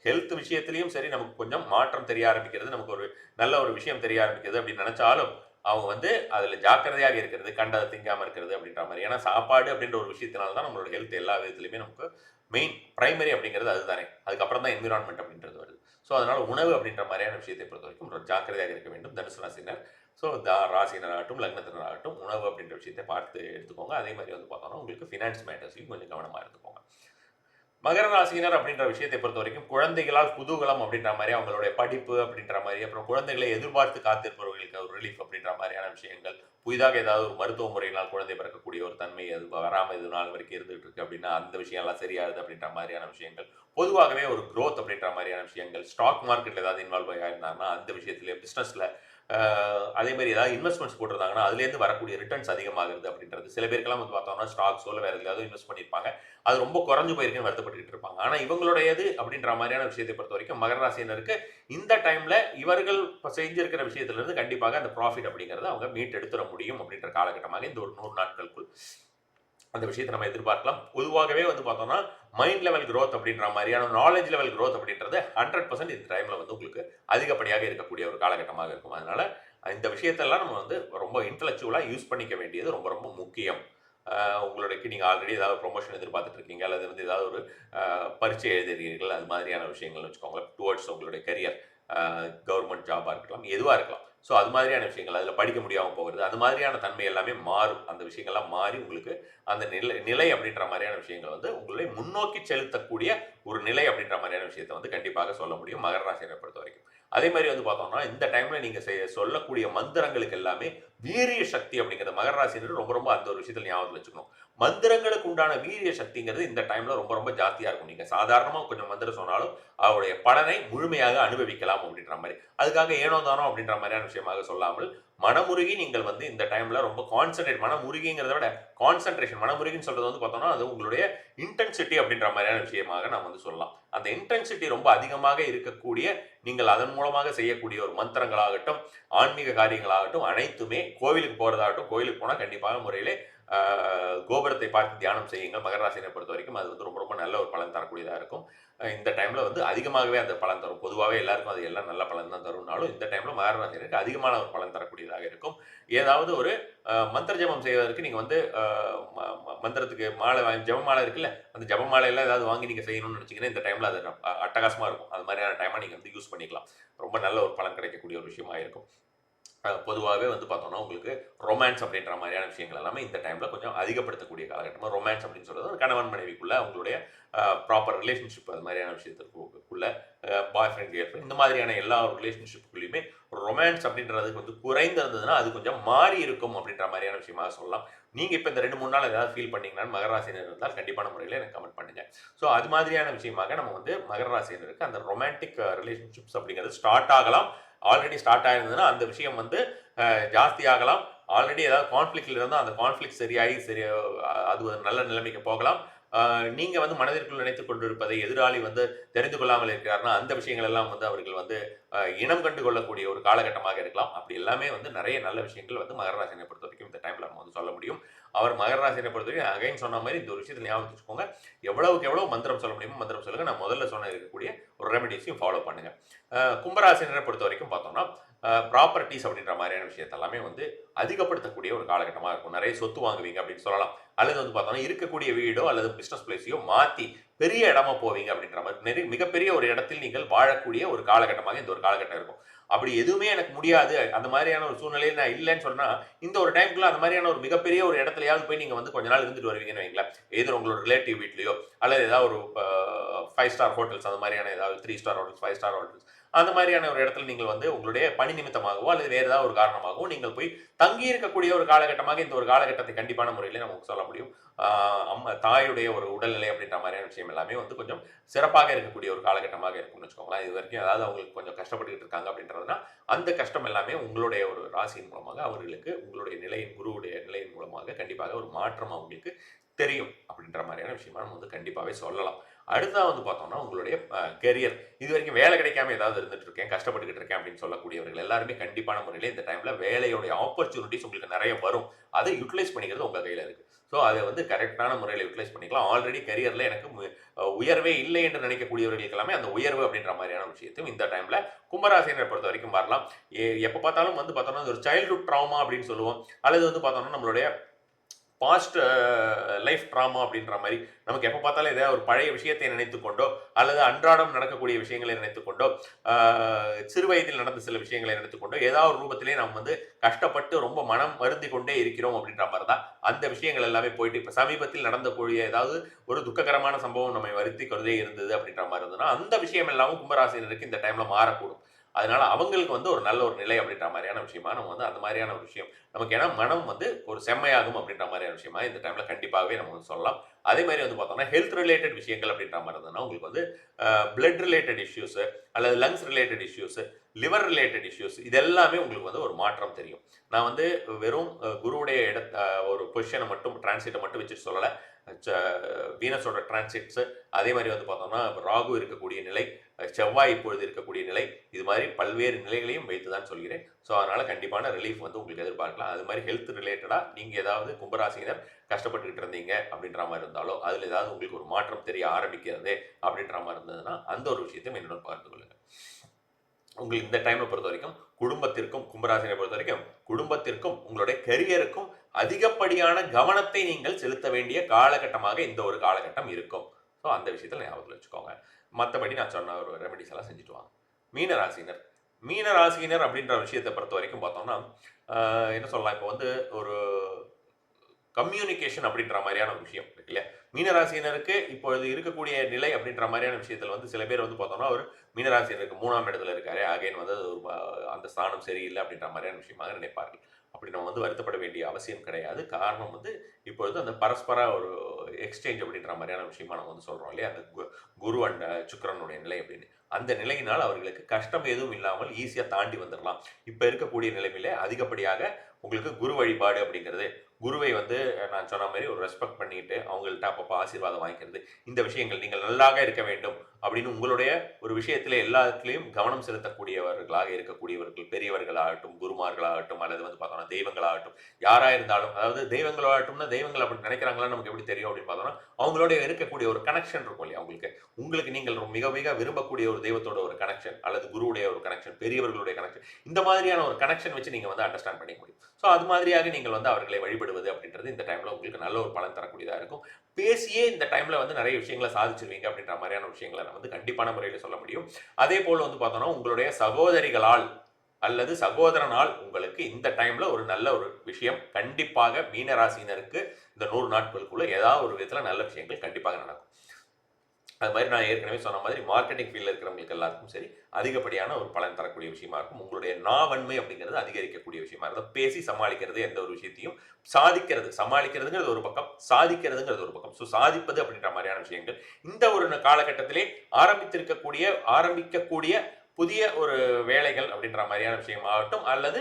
ஹெல்த் விஷயத்திலையும் சரி நமக்கு கொஞ்சம் மாற்றம் தெரிய ஆரம்பிக்கிறது, நமக்கு ஒரு நல்ல ஒரு விஷயம் தெரிய ஆரம்பிக்கிறது அப்படின்னு நினைச்சாலும் அவங்க வந்து அதுல ஜாக்கிரதையாக இருக்கிறது, கண்டதை திங்காம இருக்கிறது அப்படின்ற மாதிரி. ஏன்னா சாப்பாடு அப்படின்ற ஒரு விஷயத்தினால தான் நம்மளோட ஹெல்த் எல்லா விதத்திலுமே நமக்கு மெயின் பிரைமரி அப்படிங்கிறது அதுதானே. அதுக்கப்புறம் தான் என்விரான்மெண்ட் அப்படின்றது வருது. ஸோ அதனால உணவு அப்படின்ற மாதிரியான விஷயத்தை பொறுத்த வரைக்கும் ஒரு ஜாக்கிரதையாக இருக்க வேண்டும் தனுசு ராசினர். ஸோ ராசினராகட்டும் லக்னத்தினராகட்டும் உணவு அப்படின்ற விஷயத்தை பார்த்து எடுத்துக்கோங்க. அதே மாதிரி வந்து பார்த்தோம்னா உங்களுக்கு ஃபினான்ஸ் மேட்டர்ஸ்லையும் கொஞ்சம் கவனமாக இருந்துக்கோங்க. மகர ராசியினர் அப்படின்ற விஷயத்தை பொறுத்த வரைக்கும் குழந்தைகளால் குதூகலம் அப்படின்ற மாதிரி அவங்களுடைய படிப்பு அப்படின்ற மாதிரி அப்புறம் குழந்தைகளை எதிர்பார்த்து காத்திருப்பவர்களுக்கு ஒரு ரிலீஃப் அப்படின்ற மாதிரியான விஷயங்கள் புதிதாக ஏதாவது ஒரு மருத்துவ முறையினால் குழந்தை பிறக்கக்கூடிய ஒரு தன்மை அது வராமல் இது நாள் வரைக்கும் இருந்துகிட்டு இருக்கு அப்படின்னா அந்த விஷயம் எல்லாம் சரியாகுது அப்படின்ற மாதிரியான விஷயங்கள் பொதுவாகவே ஒரு growth அப்படின்ற மாதிரியான விஷயங்கள் ஸ்டாக் மார்க்கெட்ல ஏதாவது இன்வால்வ் ஆயிருந்தாங்கன்னா அந்த விஷயத்துல பிசினஸ்ல அதே மாதிரி ஏதாவது இன்வெஸ்ட்மெண்ட்ஸ் போட்டிருந்தாங்கன்னா அதுலேருந்து வரக்கூடிய ரிட்டர்ன்ஸ் அதிகமாகுது அப்படின்றது சில பேருக்கெல்லாம் வந்து பார்த்தோம்னா ஸ்டாக்ஸோ இல்லை வேற எதாவது இன்வெஸ்ட் பண்ணியிருப்பாங்க அது ரொம்ப குறைஞ்சு போயிருக்குன்னு வருத்தப்பட்டுக்கிட்டு இருப்பாங்க. ஆனா இவங்களுடையது அப்படின்ற மாதிரியான விஷயத்தை பொறுத்த வரைக்கும் மகர ராசியினருக்கு இந்த டைம்ல இவர்கள் செஞ்சிருக்கிற விஷயத்துல இருந்து கண்டிப்பாக அந்த ப்ராஃபிட் அப்படிங்கறத அவங்க மீட் எடுத்துட முடியும் அப்படின்ற காலகட்டமாக இந்த ஒரு 100 நாட்களுக்குள் அந்த விஷயத்தை நம்ம எதிர்பார்க்கலாம். பொதுவாகவே வந்து பார்த்தோம்னா மைண்ட் லெவல் growth அப்படின்ற மாதிரியான நாலேஜ் லெவல் growth அப்படின்றது 100% இந்த டைம்ல வந்து உங்களுக்கு அதிகப்படியாக இருக்கக்கூடிய ஒரு காலகட்டமாக இருக்கும். அதனால இந்த விஷயத்தெல்லாம் நம்ம வந்து ரொம்ப இன்டெலெக்சுவலா யூஸ் பண்ணிக்க வேண்டியது ரொம்ப ரொம்ப முக்கியம். உங்களுக்கு நீங்க ஆல்ரெடி ஏதாவது ப்ரொமோஷன் எதிர்பார்த்துட்டு இருக்கீங்க அல்லது வந்து ஏதாவது ஒரு பரீட்சை எழுதுகிறீர்கள் அது மாதிரியான விஷயங்கள்னு வச்சுக்கோங்களேன் டுவர்ட்ஸ் உங்களுடைய கரியர் கவர்மெண்ட் ஜாபா இருக்கலாம் எதுவா இருக்கலாம். ஸோ அது மாதிரியான விஷயங்கள் அதில் படிக்க முடியாமல் போகிறது அது மாதிரியான தன்மை எல்லாமே மாறும். அந்த விஷயங்கள்லாம் மாறி உங்களுக்கு அந்த நிலை அப்படின்ற மாதிரியான விஷயங்கள் வந்து உங்களை முன்னோக்கி செலுத்தக்கூடிய ஒரு நிலை அப்படின்ற மாதிரியான விஷயத்தை வந்து கண்டிப்பாக சொல்ல முடியும் மகர ராசியை பொறுத்த வரைக்கும். அதே மாதிரி வந்து பார்த்தோம்னா இந்த டைம்ல நீங்க சொல்லக்கூடிய மந்திரங்களுக்கு எல்லாமே வீரிய சக்தி அப்படிங்கிறது மகர ராசினர் ரொம்ப ரொம்ப அந்த ஒரு விஷயத்தில் ஞாபகத்தில் வச்சுக்கணும். மந்திரங்களுக்கு உண்டான வீரிய சக்திங்கிறது இந்த டைம்ல ரொம்ப ரொம்ப ஜாஸ்தியா இருக்கும். நீங்க சாதாரணமா கொஞ்சம் மந்திரம் சொன்னாலும் அவருடைய பலனை முழுமையாக அனுபவிக்கலாம் அப்படின்ற மாதிரி. அதுக்காக ஏனோ தானோ அப்படின்ற மாதிரியான விஷயமாக சொல்லாமல் மனமுருகி நீங்கள் வந்து இந்த டைம்ல ரொம்ப கான்சென்ட்ரேட் மனமுருகிங்கிறத விட கான்சென்ட்ரேஷன் மனமுருகின்னு சொல்றது வந்து பார்த்தோம்னா அது உங்களுடைய இன்டென்சிட்டி அப்படின்ற மாதிரியான விஷயமாக நாம் வந்து சொல்லலாம். அந்த இன்டென்சிட்டி ரொம்ப அதிகமாக இருக்கக்கூடிய நீங்கள் அதன் மூலமாக செய்யக்கூடிய ஒரு மந்திரங்களாகட்டும் ஆன்மீக காரியங்களாகட்டும் அனைத்துமே கோவிலுக்கு போறதாகட்டும் கோவிலுக்கு போனால் கண்டிப்பாக முறையிலே கோபுரத்தை பார்த்து தியானம் செய்யுங்கள். மகர ராசினை பொறுத்த வரைக்கும் அது வந்து ரொம்ப ரொம்ப நல்ல ஒரு பலன் தரக்கூடியதாக இருக்கும். இந்த டைம்ல வந்து அதிகமாகவே அந்த பலன் தரும். பொதுவாகவே எல்லாருக்கும் அது எல்லாம் நல்ல பலன் தான் தரும்னாலும் இந்த டைம்ல மகர ராசினருக்கு அதிகமான ஒரு பலன் தரக்கூடியதாக இருக்கும். ஏதாவது ஒரு மந்திர ஜபம் செய்வதற்கு நீங்க வந்து மந்திரத்துக்கு மாலை வாங்கி ஜபமாலை இருக்குல்ல அந்த ஜபமாலை எல்லாம் ஏதாவது வாங்கி நீங்க செய்யணும்னு நினைச்சீங்கன்னா இந்த டைம்ல அது அட்டகாசமா இருக்கும். அது மாதிரியான டைமா நீங்க வந்து யூஸ் பண்ணிக்கலாம். ரொம்ப நல்ல ஒரு பலன் கிடைக்கக்கூடிய ஒரு விஷயமா இருக்கும். பொதுவாகவே வந்து பார்த்தோம்னா உங்களுக்கு ரொமான்ஸ் அப்படின்ற மாதிரியான விஷயங்கள் எல்லாமே இந்த டைமில் கொஞ்சம் அதிகப்படுத்தக்கூடிய காலகட்டமாக ரொமான்ஸ் அப்படின்னு சொல்கிறது ஒரு கணவன் மனைவிக்குள்ள அவங்களுடைய ப்ராப்பர் ரிலேஷன்ஷிப் அது மாதிரியான விஷயத்துக்குள்ள பாய் ஃப்ரெண்ட் கேர்ள் ஃப்ரெண்ட் இந்த மாதிரியான எல்லா ரிலேஷன்ஷிப்புக்குள்ளேயுமே ரொமான்ஸ் அப்படின்றது கொஞ்சம் குறைந்து இருந்ததுன்னா அது கொஞ்சம் மாறி இருக்கும் அப்படின்ற மாதிரியான விஷயமாக சொல்லலாம். நீங்கள் இப்போ இந்த 2-3 நாள் ஏதாவது ஃபீல் பண்ணீங்கன்னா மகர ராசினர் இருந்தால் கண்டிப்பான முறையில் எனக்கு கமெண்ட் பண்ணுங்க. ஸோ அது மாதிரியான விஷயமாக நம்ம வந்து மகர ராசினருக்கு அந்த ரொமான்டிக் ரிலேஷன்ஷிப்ஸ் அப்படிங்கிறது ஸ்டார்ட் ஆகலாம். ஆல்ரெடி ஸ்டார்ட் ஆயிருந்ததுன்னா அந்த விஷயம் வந்து ஜாஸ்தி ஆகலாம். ஆல்ரெடி ஏதாவது கான்ஃப்ளிக்ட்ல இருந்தால் அந்த கான்ஃப்ளிக்ட் சரியாகி அது ஒரு நல்ல நிலைமைக்கு போகலாம். நீங்க வந்து மனதிற்குள் நினைத்துக் கொண்டிருப்பதை எதிராளி வந்து தெரிந்து கொள்ளாமல் இருக்கிறார்னா அந்த விஷயங்கள் எல்லாம் வந்து அவர்கள் வந்து இனம் கண்டு கொள்ளக்கூடிய ஒரு காலகட்டமாக இருக்கலாம். அப்படி எல்லாமே வந்து நிறைய நல்ல விஷயங்கள் வந்து மகர ராசினை பொறுத்த வரைக்கும் இந்த டைம்ல நம்ம வந்து சொல்ல முடியும். அவர் மகர ராசினை பொறுத்த வரைக்கும் அகைன் சொன்ன மாதிரி இந்த ஒரு விஷயத்தை ஞாபகம் வச்சுக்கோங்க. எவ்வளவுக்கு எவ்வளவு மந்திரம் சொல்ல முடியுமோ மந்திரம் சொல்லுங்க. நான் முதல்ல சொன்ன இருக்கக்கூடிய ஒரு ரெமெடிஸையும் ஃபாலோ பண்ணுங்க. கும்பராசினரை பொறுத்த வரைக்கும் பார்த்தோம்னா ப்ராப்பர்ட்டிஸ் அப்படின்ற மாதிரியான விஷயத்த எல்லாமே வந்து அதிகப்படுத்தக்கூடிய ஒரு காலகட்டமாக இருக்கும். நிறைய சொத்து வாங்குவீங்க அப்படின்னு சொல்லலாம். அல்லது வந்து பார்த்தோம்னா இருக்கக்கூடிய வீடோ அல்லது பிஸ்னஸ் பிளேஸையோ மாற்றி பெரிய இடமா போவீங்க அப்படின்ற மாதிரி மிகப்பெரிய ஒரு இடத்தில் நீங்கள் வாழக்கூடிய ஒரு காலகட்டமாக இந்த ஒரு காலகட்டம் இருக்கும். அப்படி எதுவுமே எனக்கு முடியாது அந்த மாதிரியான ஒரு சூழ்நிலையில் நான் இல்லைன்னு சொன்னா இந்த ஒரு டைம்குள்ள அந்த மாதிரியான ஒரு மிகப்பெரிய ஒரு இடத்துலயாவது போய் நீங்க வந்து கொஞ்ச நாள் இருந்துட்டு வருவீங்கன்னு வைங்களேன். ஏதோ உங்களோட ரிலேட்டிவ் வீட்லயோ அல்லது ஏதாவது ஒரு 5 ஸ்டார் ஹோட்டல்ஸ் அந்த மாதிரியான ஏதாவது 3 ஸ்டார் ஹோட்டல்ஸ் 5 ஸ்டார் ஹோட்டல்ஸ் அந்த மாதிரியான ஒரு இடத்துல நீங்கள் வந்து உங்களுடைய பணி நிமித்தமாகவோ அல்லது வேறு ஏதாவது ஒரு காரணமாகவோ நீங்கள் போய் தங்கி இருக்கக்கூடிய ஒரு காலகட்டமாக இந்த ஒரு காலகட்டத்தை கண்டிப்பான முறையில் நமக்கு சொல்ல முடியும். தாயுடைய ஒரு உடல்நிலை அப்படின்ற மாதிரியான விஷயம் எல்லாமே வந்து கொஞ்சம் சிறப்பாக இருக்கக்கூடிய ஒரு காலகட்டமாக இருக்கும்னு வச்சுக்கோங்களேன். இது வரைக்கும் அதாவது அவங்களுக்கு கொஞ்சம் கஷ்டப்பட்டுக்கிட்டு இருக்காங்க அப்படின்றதுனா அந்த கஷ்டம் எல்லாமே உங்களுடைய ஒரு ராசியின் மூலமாக அவர்களுக்கு உங்களுடைய நிலையின் குருவுடைய நிலையின் மூலமாக கண்டிப்பாக ஒரு மாற்றம் அவங்களுக்கு தெரியும் அப்படின்ற மாதிரியான விஷயமா நம்ம வந்து கண்டிப்பாகவே சொல்லலாம். அடுத்தா வந்து பார்த்தோம்னா உங்களுடைய கெரியர் இது வரைக்கும் வேலை கிடைக்காம ஏதாவது இருந்துட்டு இருக்கேன் கஷ்டப்பட்டுக்கிட்டு இருக்கேன் அப்படின்னு சொல்லக்கூடியவர்கள் எல்லாருமே கண்டிப்பான முறையில் இந்த டைம்ல வேலையோடைய ஆப்பர்ச்சுனிட்டிஸ் உங்களுக்கு நிறைய வரும். அதை யூட்டிலைஸ் பண்ணிக்கிறது உங்க கையில இருக்கு. ஸோ அதை வந்து கரெக்டான முறையில் யூட்டிலைஸ் பண்ணிக்கலாம். ஆல்ரெடி கரியர்ல எனக்கு உயர்வே இல்லை என்று நினைக்கக்கூடியவர்களுக்கு எல்லாமே அந்த உயர்வு அப்படின்ற மாதிரியான விஷயத்தையும் இந்த டைம்ல கும்பராசினரை பொறுத்த வரைக்கும் வரலாம். எப்போ பார்த்தாலும் வந்து பார்த்தோம்னா ஒரு சைல்ட்ஹுட் ட்ராமா அப்படின்னு சொல்லுவோம். அல்லது வந்து பார்த்தோம்னா நம்மளுடைய பாஸ்ட் லைஃப் ட்ராமா அப்படின்ற மாதிரி நமக்கு எப்போ பார்த்தாலும் ஏதாவது ஒரு பழைய விஷயத்தை நினைத்து கொண்டோ அல்லது அன்றாடம் நடக்கக்கூடிய விஷயங்களை நினைத்து கொண்டோ சிறு வயதில் நடந்த சில விஷயங்களை நினைத்து கொண்டோ ஏதாவது ஒரு ரூபத்திலே நாம் வந்து கஷ்டப்பட்டு ரொம்ப மனம் வருந்தி கொண்டே இருக்கிறோம் அப்படின்ற மாதிரி தான் அந்த விஷயங்கள் எல்லாமே போயிட்டு இப்போ சமீபத்தில் நடந்தக்கூடிய ஏதாவது ஒரு துக்ககரமான சம்பவம் நம்மை வருத்தி கொண்டே இருந்தது அப்படின்ற மாதிரி இருந்ததுன்னா அந்த விஷயம் எல்லாமும் கும்பராசினருக்கு இந்த டைம்ல மாறக்கூடும். அதனால அவங்களுக்கு வந்து ஒரு நல்ல ஒரு நிலை அப்படின்ற மாதிரியான விஷயமா நம்ம வந்து அந்த மாதிரியான ஒரு விஷயம் நமக்கு ஏன்னா மனம் வந்து ஒரு செம்மையாகும் அப்படின்ற மாதிரியான விஷயமா இந்த டைம்ல கண்டிப்பாகவே நம்ம வந்து சொல்லலாம். அதே மாதிரி வந்து பார்த்தோம்னா ஹெல்த் ரிலேட்டட் விஷயங்கள் அப்படின்ற மாதிரி இருந்ததுன்னா உங்களுக்கு வந்து பிளட் ரிலேட்டட் இஷ்யூஸ் அல்லது lungs related issues liver related issues இது எல்லாமே உங்களுக்கு வந்து ஒரு மாற்றம் தெரியும். நான் வந்து வெறும் குருவுடைய ஒரு பொசிஷனை மட்டும் டிரான்சிட்டை மட்டும் வச்சுட்டு சொல்லலை. வீனஸோட டிரான்சிட்ஸ் அதே மாதிரி வந்து பார்த்தோம்னா ராகு இருக்கக்கூடிய நிலை செவ்வாய் இப்பொழுது இருக்கக்கூடிய நிலை இது மாதிரி பல்வேறு நிலைகளையும் வைத்து தான் சொல்கிறேன். ஸோ அதனால கண்டிப்பான ரிலீஃப் வந்து உங்களுக்கு எதிர்பார்க்கலாம். அது மாதிரி ஹெல்த் ரிலேட்டடாக நீங்கள் ஏதாவது கும்பராசினர் கஷ்டப்பட்டுக்கிட்டு இருந்தீங்க அப்படின்ற மாதிரி இருந்தாலோ அதில் ஏதாவது உங்களுக்கு ஒரு மாற்றம் தெரிய ஆரம்பிக்கிறது அப்படின்ற மாதிரி இருந்ததுன்னா அந்த ஒரு விஷயத்தையும் என்னுடன் பகிர்ந்து கொள்ளுங்க. உங்களுக்கு இந்த டைமை பொறுத்த வரைக்கும் குடும்பத்திற்கும் கும்பராசினை பொறுத்த வரைக்கும் குடும்பத்திற்கும் உங்களுடைய கெரியருக்கும் அதிகப்படியான கவனத்தை நீங்கள் செலுத்த வேண்டிய காலகட்டமாக இந்த ஒரு காலகட்டம் இருக்கும். ஸோ அந்த விஷயத்தில் ஞாபகத்தில் வச்சுக்கோங்க. மற்றபடி நான் சொன்ன ஒரு ரெமெடிஸ் எல்லாம் செஞ்சுட்டு வாங்க. மீனராசினர் மீனராசினர் அப்படின்ற விஷயத்தை பொறுத்த வரைக்கும் பார்த்தோம்னா என்ன சொல்லலாம், இப்போ வந்து ஒரு கம்யூனிகேஷன் அப்படின்ற மாதிரியான ஒரு விஷயம் இருக்கு இல்லையா. மீனராசினருக்கு இப்பொழுது இருக்கக்கூடிய நிலை அப்படின்ற மாதிரியான விஷயத்தில் வந்து சில பேர் வந்து பார்த்தோம்னா ஒரு மீனராசினருக்கு 3ஆம் இடத்துல இருக்காரு அகைன் வந்து அந்த ஸ்தானம் சரியில்லை அப்படின்ற மாதிரியான விஷயமாக நினைப்பார்கள். அப்படி நம்ம வந்து வருத்தப்பட வேண்டிய அவசியம் கிடையாது. காரணம் வந்து இப்பொழுது அந்த பரஸ்பர ஒரு எக்ஸ்சேஞ்ச் அப்படின்ற மாதிரியான விஷயமா நம்ம வந்து சொல்றோம் இல்லையா. அந்த குரு அண்ட் சுக்கிரனுடைய நிலை அப்படின்னு அந்த நிலையினால் அவர்களுக்கு கஷ்டம் எதுவும் இல்லாமல் ஈஸியாக தாண்டி வந்துடலாம். இப்போ இருக்கக்கூடிய நிலைமையில அதிகப்படியாக உங்களுக்கு குரு வழிபாடு அப்படிங்கிறது குருவை வந்து நான் சொன்ன மாதிரி ஒரு ரெஸ்பெக்ட் பண்ணிட்டு அவங்கள்ட்ட அப்பப்போ ஆசீர்வாதம் வாங்கிக்கிறது இந்த விஷயங்கள் நீங்கள் நல்லாக இருக்க வேண்டும் அப்படின்னு உங்களுடைய ஒரு விஷயத்துல எல்லாத்துலேயும் கவனம் செலுத்தக்கூடியவர்களாக இருக்கக்கூடியவர்கள் பெரியவர்களாகட்டும் குருமார்களாகட்டும் அல்லது வந்து பார்த்தோம்னா தெய்வங்களாகட்டும் யாரா இருந்தாலும் அதாவது தெய்வங்களாகட்டும்னா தெய்வங்கள் அப்படி நினைக்கிறாங்களா நமக்கு எப்படி தெரியும் அப்படின்னு பார்த்தோம்னா அவங்களோட இருக்கக்கூடிய ஒரு கனெக்ஷன் இருக்கும் இல்லையா. உங்களுக்கு நீங்கள் மிக மிக விரும்பக்கூடிய ஒரு தெய்வத்தோட ஒரு கனெக்ஷன் அல்லது குருவுடைய ஒரு கனெக்ஷன் பெரியவர்களுடைய கனெக்ஷன் இந்த மாதிரியான ஒரு கனெக்ஷன் வச்சு நீங்க வந்து அண்டர்ஸ்டாண்ட் பண்ணிக்க முடியும். ஸோ அது மாதிரியாக நீங்கள் வந்து அவர்களை வழிபடுவது அப்படின்றது இந்த டைம்ல உங்களுக்கு நல்ல ஒரு பலன் தரக்கூடியதாக இருக்கும். பேசியே இந்த டைம்ல வந்து நிறைய விஷயங்களை சாதிச்சிருவீங்க அப்படின்ற மாதிரியான விஷயங்களை வந்து கண்டிப்பான முறையில் சொல்ல முடியும். அதே போல வந்து பார்த்தோம்னா உங்களுடைய சகோதரிகளால் அல்லது சகோதரனால் உங்களுக்கு இந்த டைம்ல ஒரு நல்ல ஒரு விஷயம் கண்டிப்பாக மீனராசினருக்கு இந்த 100 நாட்களுக்குள்ள ஏதாவது ஒரு விதத்துல நல்ல விஷயங்கள் கண்டிப்பாக நடக்கும். அது மாதிரி நான் ஏற்கனவே சொன்ன மாதிரி மார்க்கெட்டிங் ஃபீல்டில் இருக்கிறவங்களுக்கு எல்லாருக்கும் சரி அதிகப்படியான ஒரு பலன் தரக்கூடிய விஷயமா இருக்கும். உங்களுடைய நாவன்மை அப்படிங்கிறது அதிகரிக்கக்கூடிய விஷயமா இருக்கும். பேசி சமாளிக்கிறது எந்த ஒரு விஷயத்தையும் சாதிக்கிறது, சமாளிக்கிறதுங்கிறது ஒரு பக்கம், சாதிக்கிறதுங்கிறது ஒரு பக்கம். ஸோ சாதிப்பது அப்படின்ற மாதிரியான விஷயங்கள் இந்த ஒரு காலகட்டத்திலே ஆரம்பிக்கக்கூடிய புதிய ஒரு வேலைகள் அப்படின்ற மாதிரியான விஷயமாகட்டும் அல்லது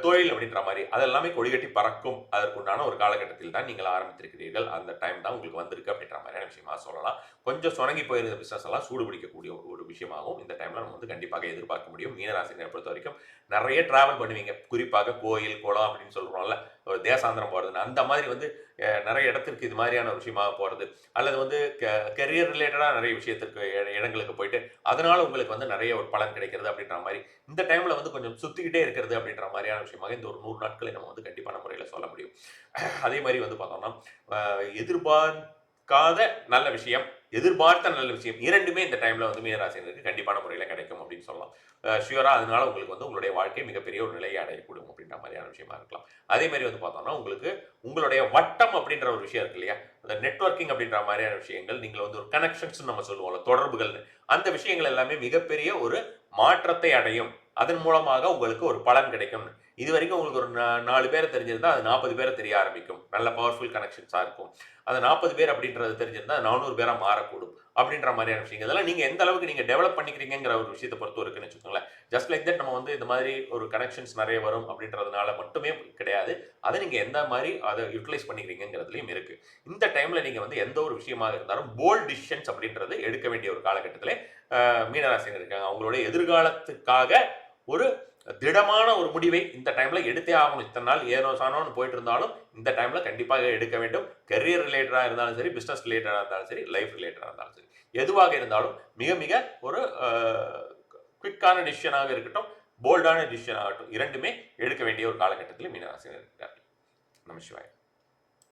தொழில் அப்படின்ற மாதிரி அதெல்லாமே கொடிகட்டி பறக்கும். அதற்குண்டான ஒரு காலகட்டத்தில் தான் நீங்கள் ஆரம்பித்திருக்கிறீர்கள். அந்த டைம் தான் உங்களுக்கு வந்திருக்கு அப்படின்ற மாதிரியான விஷயமா சொல்லலாம். கொஞ்சம் சுணங்கி போயிருந்த பிசினஸ் எல்லாம் சூடு பிடிக்கக்கூடிய ஒரு விஷயமாகவும் இந்த டைம்ல நம்ம வந்து கண்டிப்பாக எதிர்பார்க்க முடியும். மீனராசினை பொறுத்த வரைக்கும் நிறைய டிராவல் பண்ணுவீங்க. குறிப்பாக கோயில் குளம் அப்படின்னு சொல்றோம்ல, ஒரு தேசாந்திரம் போறதுன்னு அந்த மாதிரி வந்து நிறைய இடத்திற்கு இது மாதிரியான ஒரு விஷயமாக போறது அல்லது வந்து கெரியர் ரிலேட்டடா நிறைய விஷயத்திற்கு இடங்களுக்கு போயிட்டு அதனால உங்களுக்கு வந்து நிறைய ஒரு பலன் கிடைக்கிறது அப்படின்ற மாதிரி இந்த டைம்ல வந்து கொஞ்சம் சுத்திக்கிட்டே இருக்கிறது அப்படின்ற மாதிரியான விஷயமாக இந்த ஒரு 100 நாட்களை நம்ம வந்து கண்டிப்பான முறையில சொல்ல முடியும். அதே மாதிரி வந்து பார்த்தோம்னா எதிர்பார்க்காத நல்ல விஷயம், எதிர்பார்த்த நல்ல விஷயம் இரண்டுமே இந்த டைம்ல வந்து மீனராசினருக்கு கண்டிப்பான முறையில கிடைக்கும் அப்படின்னு சொல்லலாம். ஷியூரா அதனால உங்களுக்கு வந்து உங்களுடைய வாழ்க்கை மிகப்பெரிய ஒரு நிலையை அடையக்கூடும் அப்படின்ற மாதிரியான விஷயமா இருக்கலாம். அதே மாதிரி வந்து பார்த்தோம்னா உங்களுக்கு உங்களுடைய வட்டம் அப்படின்ற ஒரு விஷயம் இருக்கு இல்லையா, அந்த நெட்வொர்க்கிங் அப்படின்ற மாதிரியான விஷயங்கள் நீங்கள் வந்து ஒரு கனெக்ஷன்ஸ் நம்ம சொல்லுவோம்ல, தொடர்புகள், அந்த விஷயங்கள் எல்லாமே மிகப்பெரிய ஒரு மாற்றத்தை அடையும். அதன் மூலமாக உங்களுக்கு ஒரு பலன் கிடைக்கும். இது வரைக்கும் உங்களுக்கு ஒரு 4 பேரை தெரிஞ்சிருந்தா அது 40 பேரை தெரிய ஆரம்பிக்கும். நல்ல பவர்ஃபுல் கனெக்ஷன்ஸா இருக்கும். அந்த 40 பேர் அப்படின்றது தெரிஞ்சிருந்தா 400 பேரா மாறக்கூடும் அப்படின்ற மாதிரியான விஷயங்கள். இதெல்லாம் நீங்க எந்த அளவுக்கு நீங்க டெவலப் பண்ணிக்கிறீங்கிற ஒரு விஷயத்தை பொறுத்து இருக்குன்னு வச்சுக்கோங்களேன். ஜஸ்ட் லைக் தட் நம்ம வந்து இந்த மாதிரி ஒரு கனெக்ஷன்ஸ் நிறைய வரும் அப்படின்றதுனால மட்டுமே கிடையாது. அதை நீங்க எந்த மாதிரி அதை யூட்டிலைஸ் பண்ணிக்கிறீங்கிறதுலையும் இருக்கு. இந்த டைம்ல நீங்க வந்து எந்த ஒரு விஷயமாக இருந்தாலும் போல்ட் டிசிஷன்ஸ் அப்படின்றது எடுக்க வேண்டிய ஒரு காலகட்டத்திலே மீனராசினர் இருக்காங்க. அவங்களுடைய எதிர்காலத்துக்காக ஒரு திடமான ஒரு முடிவை இந்த டைம்ல எடுத்தே ஆகணும். இத்தனை நாள் ஏனோ சானோன்னு போயிட்டு இருந்தாலும் இந்த டைம்ல கண்டிப்பாக எடுக்க வேண்டும். கெரியர் ரிலேட்டடா இருந்தாலும் சரி, பிசினஸ் ரிலேட்டடா இருந்தாலும் சரி, லைஃப் ரிலேட்டடா இருந்தாலும் சரி, எதுவாக இருந்தாலும் மிக மிக ஒரு குவிக்கான டிசிஷனாக இருக்கட்டும், போல்டான டிசிஷன் ஆகட்டும், இரண்டுமே எடுக்க வேண்டிய ஒரு காலகட்டத்தில் மீனராசினர் இருக்கிறார். நமசிவாய்.